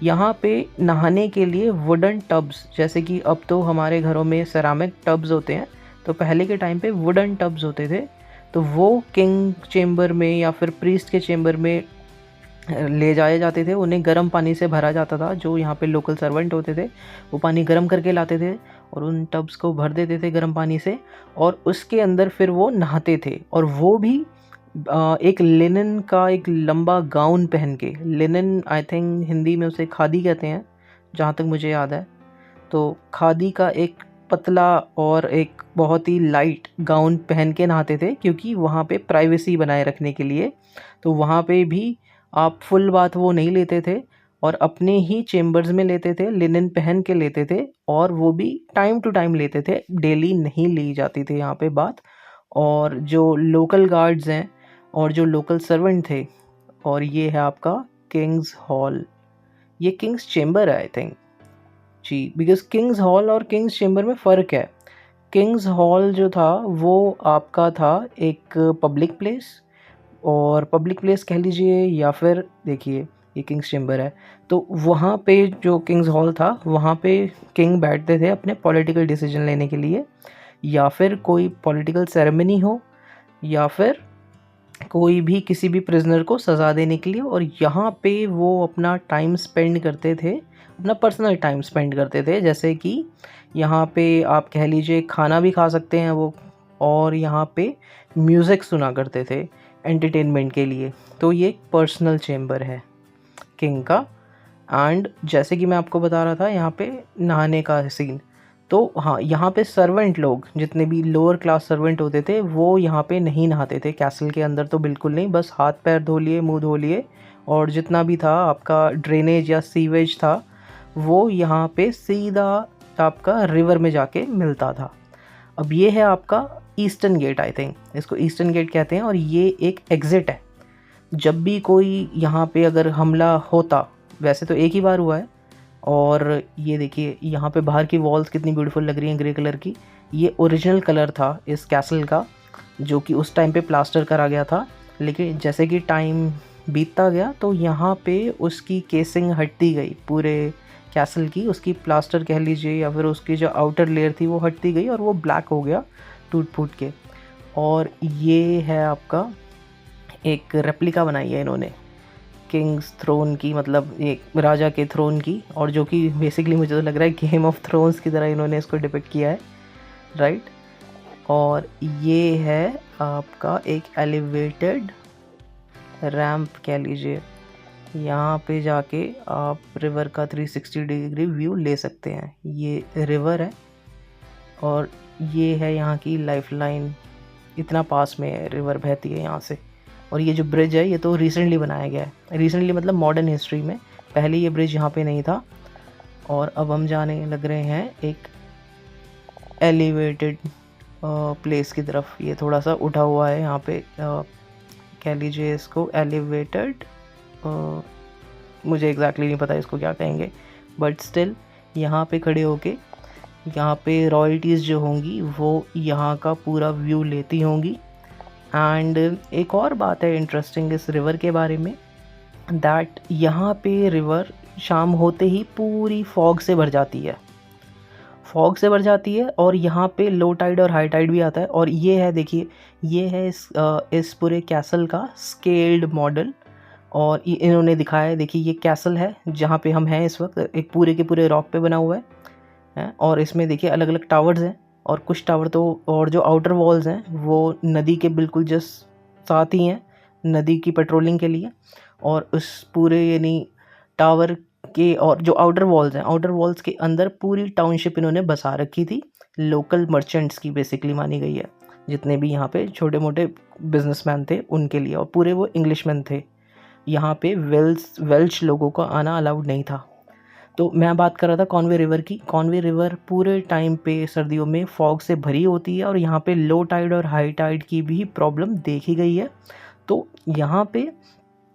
यहाँ पे नहाने के लिए वुडन टब्स, जैसे कि अब तो हमारे घरों में सेरामिक टब्स होते हैं, तो पहले के टाइम पे वुडन टब्स होते थे, तो वो किंग चेम्बर में या फिर प्रीस्ट के चेम्बर में ले जाए जाते थे। उन्हें गर्म पानी से भरा जाता था, जो यहाँ पे लोकल सर्वेंट होते थे वो पानी गर्म करके लाते थे और उन टब्स को भर देते थे गर्म पानी से, और उसके अंदर फिर वो नहाते थे। और वो भी एक लिनन का एक लंबा गाउन पहन के, लिनन आई थिंक हिंदी में उसे खादी कहते हैं जहाँ तक मुझे याद है, तो खादी का एक पतला और एक बहुत ही लाइट गाउन पहन के नहाते थे, क्योंकि वहाँ पे प्राइवेसी बनाए रखने के लिए। तो वहाँ पे भी आप फुल बाथ वो नहीं लेते थे और अपने ही चेम्बर्स में लेते थे, लिनन पहन के लेते थे, और वो भी टाइम टू टाइम लेते थे, डेली नहीं ली जाती थी यहाँ पे बात। और जो लोकल गार्ड्स हैं और जो लोकल सर्वेंट थे, और ये है आपका किंग्स हॉल, ये किंग्स चेम्बर है आई थिंक जी, बिकॉज किंग्स हॉल और किंग्स चेम्बर में फ़र्क है। किंग्स हॉल जो था वो आपका था एक पब्लिक प्लेस, और पब्लिक प्लेस कह लीजिए, या फिर देखिए ये किंग्स चेम्बर है, तो वहाँ पे जो किंग्स हॉल था वहाँ पे किंग बैठते थे अपने पॉलिटिकल डिसीजन लेने के लिए, या फिर कोई पॉलिटिकल सेरेमनी हो, या फिर कोई भी किसी भी प्रिजनर को सज़ा देने के लिए, और यहाँ पे वो अपना टाइम स्पेंड करते थे, अपना पर्सनल टाइम स्पेंड करते थे। जैसे कि यहाँ पे आप कह लीजिए खाना भी खा सकते हैं वो, और यहाँ पे म्यूज़िक सुना करते थे एंटरटेनमेंट के लिए। तो ये एक पर्सनल चेम्बर है किंग का। एंड जैसे कि मैं आपको बता रहा था यहाँ पे नहाने का सीन, तो हाँ, यहाँ पे सर्वेंट लोग, जितने भी लोअर क्लास सर्वेंट होते थे, वो यहाँ पे नहीं नहाते थे कैसल के अंदर, तो बिल्कुल नहीं, बस हाथ पैर धो लिए, मुंह धो लिए, और जितना भी था आपका ड्रेनेज या सीवेज था वो यहाँ पे सीधा आपका रिवर में जाके मिलता था। अब ये है आपका ईस्टर्न गेट, आई थिंक इसको ईस्टर्न गेट कहते हैं, और ये एक एग्ज़िट है। जब भी कोई यहाँ पे अगर हमला होता, वैसे तो एक ही बार हुआ है, और ये देखिए यहाँ पे बाहर की वॉल्स कितनी ब्यूटीफुल लग रही हैं ग्रे कलर की। ये ओरिजिनल कलर था इस कैसल का, जो कि उस टाइम पे प्लास्टर करा गया था, लेकिन जैसे कि टाइम बीतता गया तो यहाँ पे उसकी केसिंग हटती गई पूरे कैसल की, उसकी प्लास्टर कह लीजिए या फिर उसकी जो आउटर लेयर थी वो हटती गई और वो ब्लैक हो गया टूट फूट के। और ये है आपका एक रेप्लिका बनाई है इन्होंने किंग्स थ्रोन की, मतलब एक राजा के थ्रोन की, और जो कि बेसिकली मुझे तो लग रहा है गेम ऑफ थ्रोन्स की तरह इन्होंने इसको डिपिक्ट किया है, राइट। और ये है आपका एक एलिवेटेड रैंप कह लीजिए, यहाँ पे जाके आप रिवर का 360 डिग्री व्यू ले सकते हैं। ये रिवर है और ये है यहाँ की लाइफलाइन, इतना पास में है, रिवर बहती है यहाँ से। और ये जो ब्रिज है ये तो रिसेंटली बनाया गया है, रिसेंटली मतलब मॉडर्न हिस्ट्री में, पहले ये ब्रिज यहाँ पे नहीं था। और अब हम जाने लग रहे हैं एक एलिवेटेड प्लेस की तरफ। ये थोड़ा सा उठा हुआ है यहाँ पे, कह लीजिए इसको एलिवेटेड, मुझे एग्जैक्टली नहीं पता इसको क्या कहेंगे, बट स्टिल यहाँ पे खड़े होके यहाँ पे रॉयल्टीज़ जो होंगी वो यहाँ का पूरा व्यू लेती होंगी। एंड एक और बात है इंटरेस्टिंग इस रिवर के बारे में, दैट यहाँ पे रिवर शाम होते ही पूरी फॉग से भर जाती है, फॉग से भर जाती है, और यहाँ पे लो टाइड और हाई टाइड भी आता है। और ये है, देखिए ये है इस पूरे कैसल का स्केल्ड मॉडल, और ये इन्होंने दिखाया है। देखिए ये कैसल है जहाँ पे हम हैं इस वक्त, एक पूरे के पूरे रॉक पे बना हुआ है, और इसमें देखिए अलग अलग टावर्स हैं, और कुछ टावर तो, और जो आउटर वॉल्स हैं वो नदी के बिल्कुल जस्ट साथ ही हैं, नदी की पेट्रोलिंग के लिए। और उस पूरे यानी टावर के और जो आउटर वॉल्स हैं, आउटर वॉल्स के अंदर पूरी टाउनशिप इन्होंने बसा रखी थी, लोकल मर्चेंट्स की बेसिकली मानी गई है, जितने भी यहाँ पे छोटे मोटे बिजनेसमैन थे उनके लिए, और पूरे वो इंग्लिशमैन थे। यहाँ पे वेल्श लोगों का आना अलाउड नहीं था। तो मैं बात कर रहा था कॉनवे रिवर की। कॉनवे रिवर पूरे टाइम पे सर्दियों में फॉग से भरी होती है, और यहाँ पे लो टाइड और हाई टाइड की भी प्रॉब्लम देखी गई है। तो यहाँ पे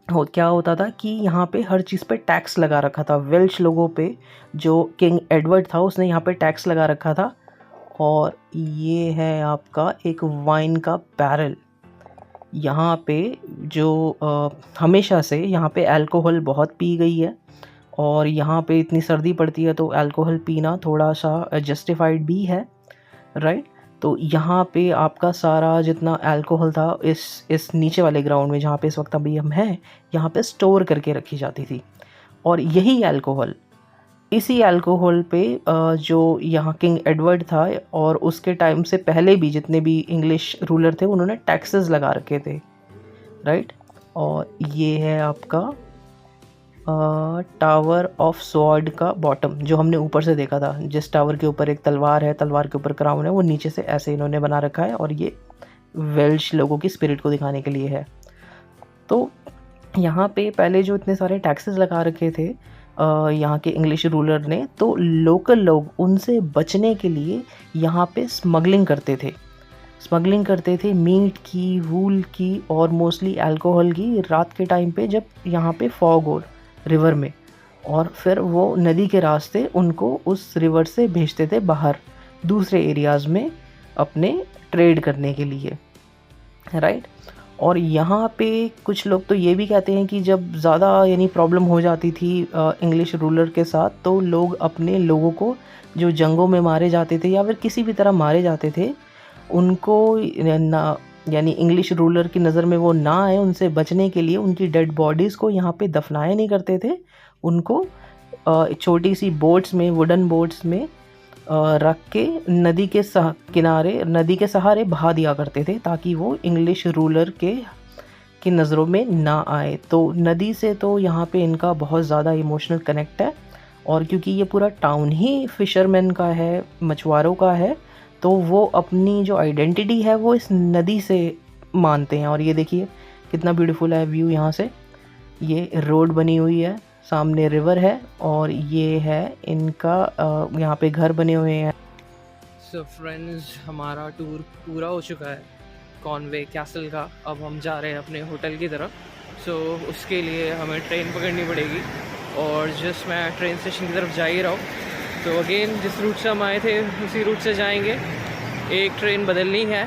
क्या होता था कि यहाँ पे हर चीज़ पे टैक्स लगा रखा था वेल्श लोगों पे। जो किंग एडवर्ड था उसने यहाँ पे टैक्स लगा रखा था। और ये है आपका एक वाइन का बैरल। यहाँ पे जो हमेशा से यहाँ पे अल्कोहल बहुत पी गई है, और यहाँ पे इतनी सर्दी पड़ती है तो अल्कोहल पीना थोड़ा सा जस्टिफाइड भी है, राइट। तो यहाँ पे आपका सारा जितना अल्कोहल था इस नीचे वाले ग्राउंड में जहाँ पे इस वक्त अभी हम हैं, यहाँ पे स्टोर करके रखी जाती थी। और यही अल्कोहल, इसी अल्कोहल पे जो यहाँ किंग एडवर्ड था और उसके टाइम से पहले भी जितने भी इंग्लिश रूलर थे उन्होंने टैक्सेस लगा रखे थे, राइट। और ये है आपका टावर ऑफ स्वॉर्ड का बॉटम, जो हमने ऊपर से देखा था। जिस टावर के ऊपर एक तलवार है, तलवार के ऊपर क्राउन है, वो नीचे से ऐसे इन्होंने बना रखा है, और ये वेल्श लोगों की स्पिरिट को दिखाने के लिए है। तो यहाँ पे पहले जो इतने सारे टैक्सेस लगा रखे थे यहाँ के इंग्लिश रूलर ने, तो लोकल लोग उनसे बचने के लिए यहाँ पे स्मगलिंग करते थे मीट की, वूल की, और मोस्टली अल्कोहल की, रात के टाइम पे जब यहाँ पे फॉग हो रिवर में, और फिर वो नदी के रास्ते उनको उस रिवर से भेजते थे बाहर दूसरे एरियाज़ में अपने ट्रेड करने के लिए, राइट। और यहाँ पे कुछ लोग तो ये भी कहते हैं कि जब ज़्यादा यानी प्रॉब्लम हो जाती थी इंग्लिश रूलर के साथ, तो लोग अपने लोगों को जो जंगों में मारे जाते थे या फिर किसी भी तरह मारे जाते थे, उनको यानी इंग्लिश रूलर की नज़र में वो ना आए, उनसे बचने के लिए उनकी डेड बॉडीज़ को यहाँ पे दफनाया नहीं करते थे। उनको छोटी सी बोट्स में, वुडन बोट्स में रख के नदी के किनारे, नदी के सहारे बहा दिया करते थे, ताकि वो इंग्लिश रूलर की नज़रों में ना आए। तो नदी से तो यहाँ पे इनका बहुत ज़्यादा इमोशनल कनेक्ट है, और क्योंकि ये पूरा टाउन ही फिशरमैन का है, मछुआरों का है, तो वो अपनी जो आइडेंटिटी है वो इस नदी से मानते हैं। और ये देखिए कितना ब्यूटीफुल है व्यू यहाँ से। ये रोड बनी हुई है, सामने रिवर है, और ये है इनका यहाँ पे घर बने हुए हैं। सो फ्रेंड्स, हमारा टूर पूरा हो चुका है कॉनवे कैसल का। अब हम जा रहे हैं अपने होटल की तरफ। सो उसके लिए हमें ट्रेन पकड़नी पड़ेगी, और जस्ट मैं ट्रेन स्टेशन की तरफ जा ही रहा हूँ। तो अगेन जिस रूट से हम आए थे उसी रूट से जाएंगे। एक ट्रेन बदलनी है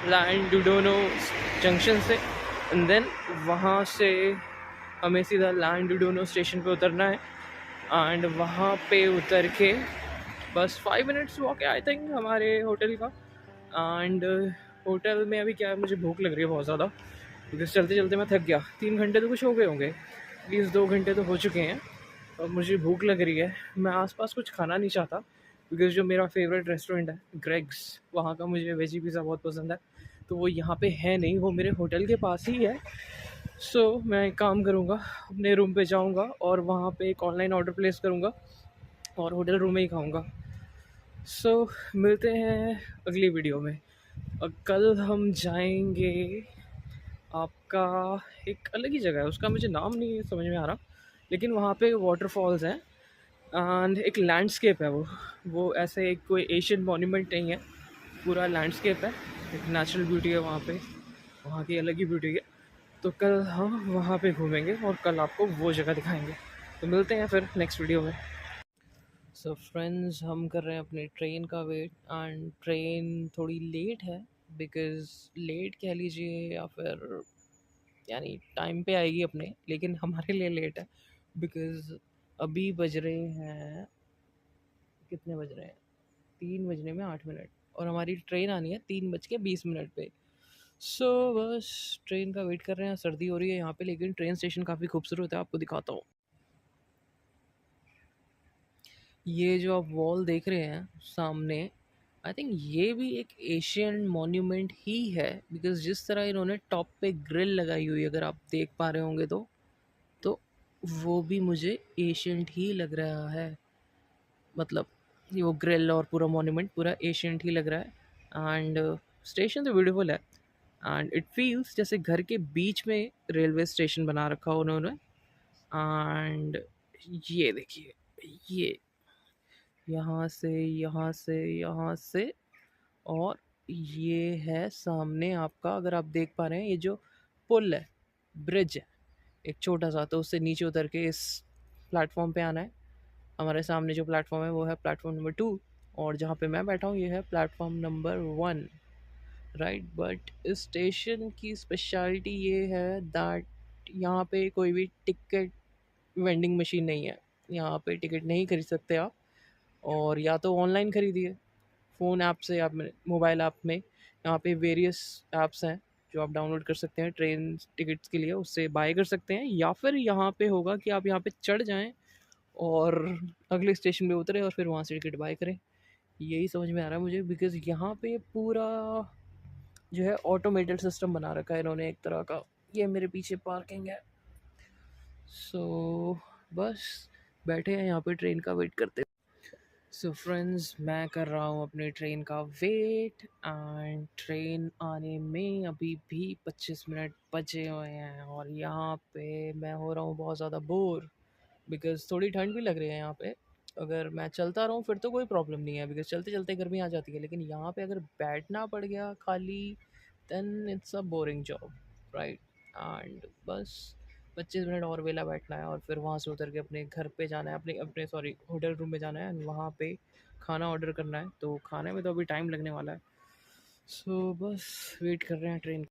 लैंडुडोनो जंक्शन से, एंड देन वहाँ से हमें सीधा लैंडुडोनो स्टेशन पे उतरना है। एंड वहाँ पे उतर के बस 5 मिनट्स वॉक है आई थिंक हमारे होटल का। एंड होटल में अभी क्या है, मुझे भूख लग रही है बहुत ज़्यादा, बिकॉज चलते चलते मैं थक गया। 3 घंटे तो कुछ हो गए होंगे, प्लीज़ 2 घंटे तो हो चुके हैं। और मुझे भूख लग रही है। मैं आसपास कुछ खाना नहीं चाहता, बिकॉज जो मेरा फेवरेट रेस्टोरेंट है ग्रेग्स, वहाँ का मुझे वेजी पिज़्ज़ा बहुत पसंद है, तो वो यहाँ पे है नहीं, वो मेरे होटल के पास ही है। सो मैं एक काम करूँगा, अपने रूम पे जाऊँगा और वहाँ पे एक ऑनलाइन ऑर्डर प्लेस करूँगा और होटल रूम में ही खाऊँगा। सो मिलते हैं अगली वीडियो में। और कल हम जाएंगे आपका एक अलग ही जगह है, उसका मुझे नाम नहीं समझ में आ रहा, लेकिन वहाँ पे वाटरफॉल्स हैं एंड एक लैंडस्केप है। वो ऐसे एक कोई एशियन मॉन्यूमेंट नहीं है, पूरा लैंडस्केप है, एक नेचुरल ब्यूटी है वहाँ पे, वहाँ की अलग ही ब्यूटी है। तो कल हम वहाँ पे घूमेंगे और कल आपको वो जगह दिखाएंगे। तो मिलते हैं फिर नेक्स्ट वीडियो में। सो फ्रेंड्स, हम कर रहे हैं अपनी ट्रेन का वेट, एंड ट्रेन थोड़ी लेट है, बिकॉज़ लेट कह लीजिए या फिर यानी टाइम पे आएगी अपने, लेकिन हमारे लिए लेट है, बिकॉज़ अभी बज रहे हैं, कितने बज रहे हैं, 3 बजने में 8 मिनट, और हमारी ट्रेन आनी है 3:20 पे। सो बस ट्रेन का वेट कर रहे हैं। सर्दी हो रही है यहाँ पे, लेकिन ट्रेन स्टेशन काफ़ी खूबसूरत है, आपको दिखाता हूँ। ये जो आप वॉल देख रहे हैं सामने, आई थिंक ये भी एक एशियन मॉन्यूमेंट ही है, बिकॉज जिस तरह इन्होंने टॉप पे ग्रिल लगाई हुई है, अगर आप देख पा रहे होंगे तो वो भी मुझे एशियंट ही लग रहा है। मतलब ये वो ग्रिल और पूरा मॉन्यूमेंट पूरा एशियंट ही लग रहा है। एंड स्टेशन तो ब्यूटीफुल है, एंड इट फील्स जैसे घर के बीच में रेलवे स्टेशन बना रखा उन्होंने। एंड ये देखिए, ये यहाँ से, यहाँ से, यहाँ से, और ये है सामने आपका, अगर आप देख पा रहे हैं, ये जो पुल है, ब्रिज है एक छोटा सा, तो उससे नीचे उतर के इस प्लेटफॉर्म पे आना है। हमारे सामने जो प्लेटफॉर्म है वो है प्लेटफॉर्म नंबर 2, और जहाँ पे मैं बैठा हूँ ये है प्लेटफॉर्म नंबर 1, राइट। बट इस स्टेशन की स्पेशलिटी ये है दैट यहाँ पे कोई भी टिकट वेंडिंग मशीन नहीं है। यहाँ पे टिकट नहीं खरीद सकते आप, और या तो ऑनलाइन खरीदिए फ़ोन ऐप से, आप मोबाइल ऐप में यहाँ पे वेरियस ऐप्स हैं जो आप डाउनलोड कर सकते हैं ट्रेन टिकट्स के लिए, उससे बाय कर सकते हैं। या फिर यहाँ पे होगा कि आप यहाँ पे चढ़ जाएं और अगले स्टेशन पे उतरे और फिर वहाँ से टिकट बाय करें। यही समझ में आ रहा है मुझे, बिकॉज़ यहाँ पे पूरा जो है ऑटोमेटेड सिस्टम बना रखा है इन्होंने एक तरह का। ये मेरे पीछे पार्किंग है। सो बस बैठे हैं यहाँ पे ट्रेन का वेट करते। सो फ्रेंड्स, मैं कर रहा हूँ अपने ट्रेन का वेट, एंड ट्रेन आने में अभी भी 25 मिनट बचे हुए हैं, और यहाँ पे मैं हो रहा हूँ बहुत ज़्यादा बोर, बिकॉज़ थोड़ी ठंड भी लग रही है यहाँ पे। अगर मैं चलता रहूँ फिर तो कोई प्रॉब्लम नहीं है, बिकॉज़ चलते चलते गर्मी आ जाती है, लेकिन यहाँ पे अगर बैठना पड़ गया खाली, then it's a boring job, right. And बस 25 मिनट और वेला बैठना है, और फिर वहाँ से उतर के अपने घर पे जाना है, अपने अपने सॉरी होटल रूम में जाना है, एंड वहाँ पे खाना ऑर्डर करना है। तो खाने में तो अभी टाइम लगने वाला है। सो बस वेट कर रहे हैं ट्रेन।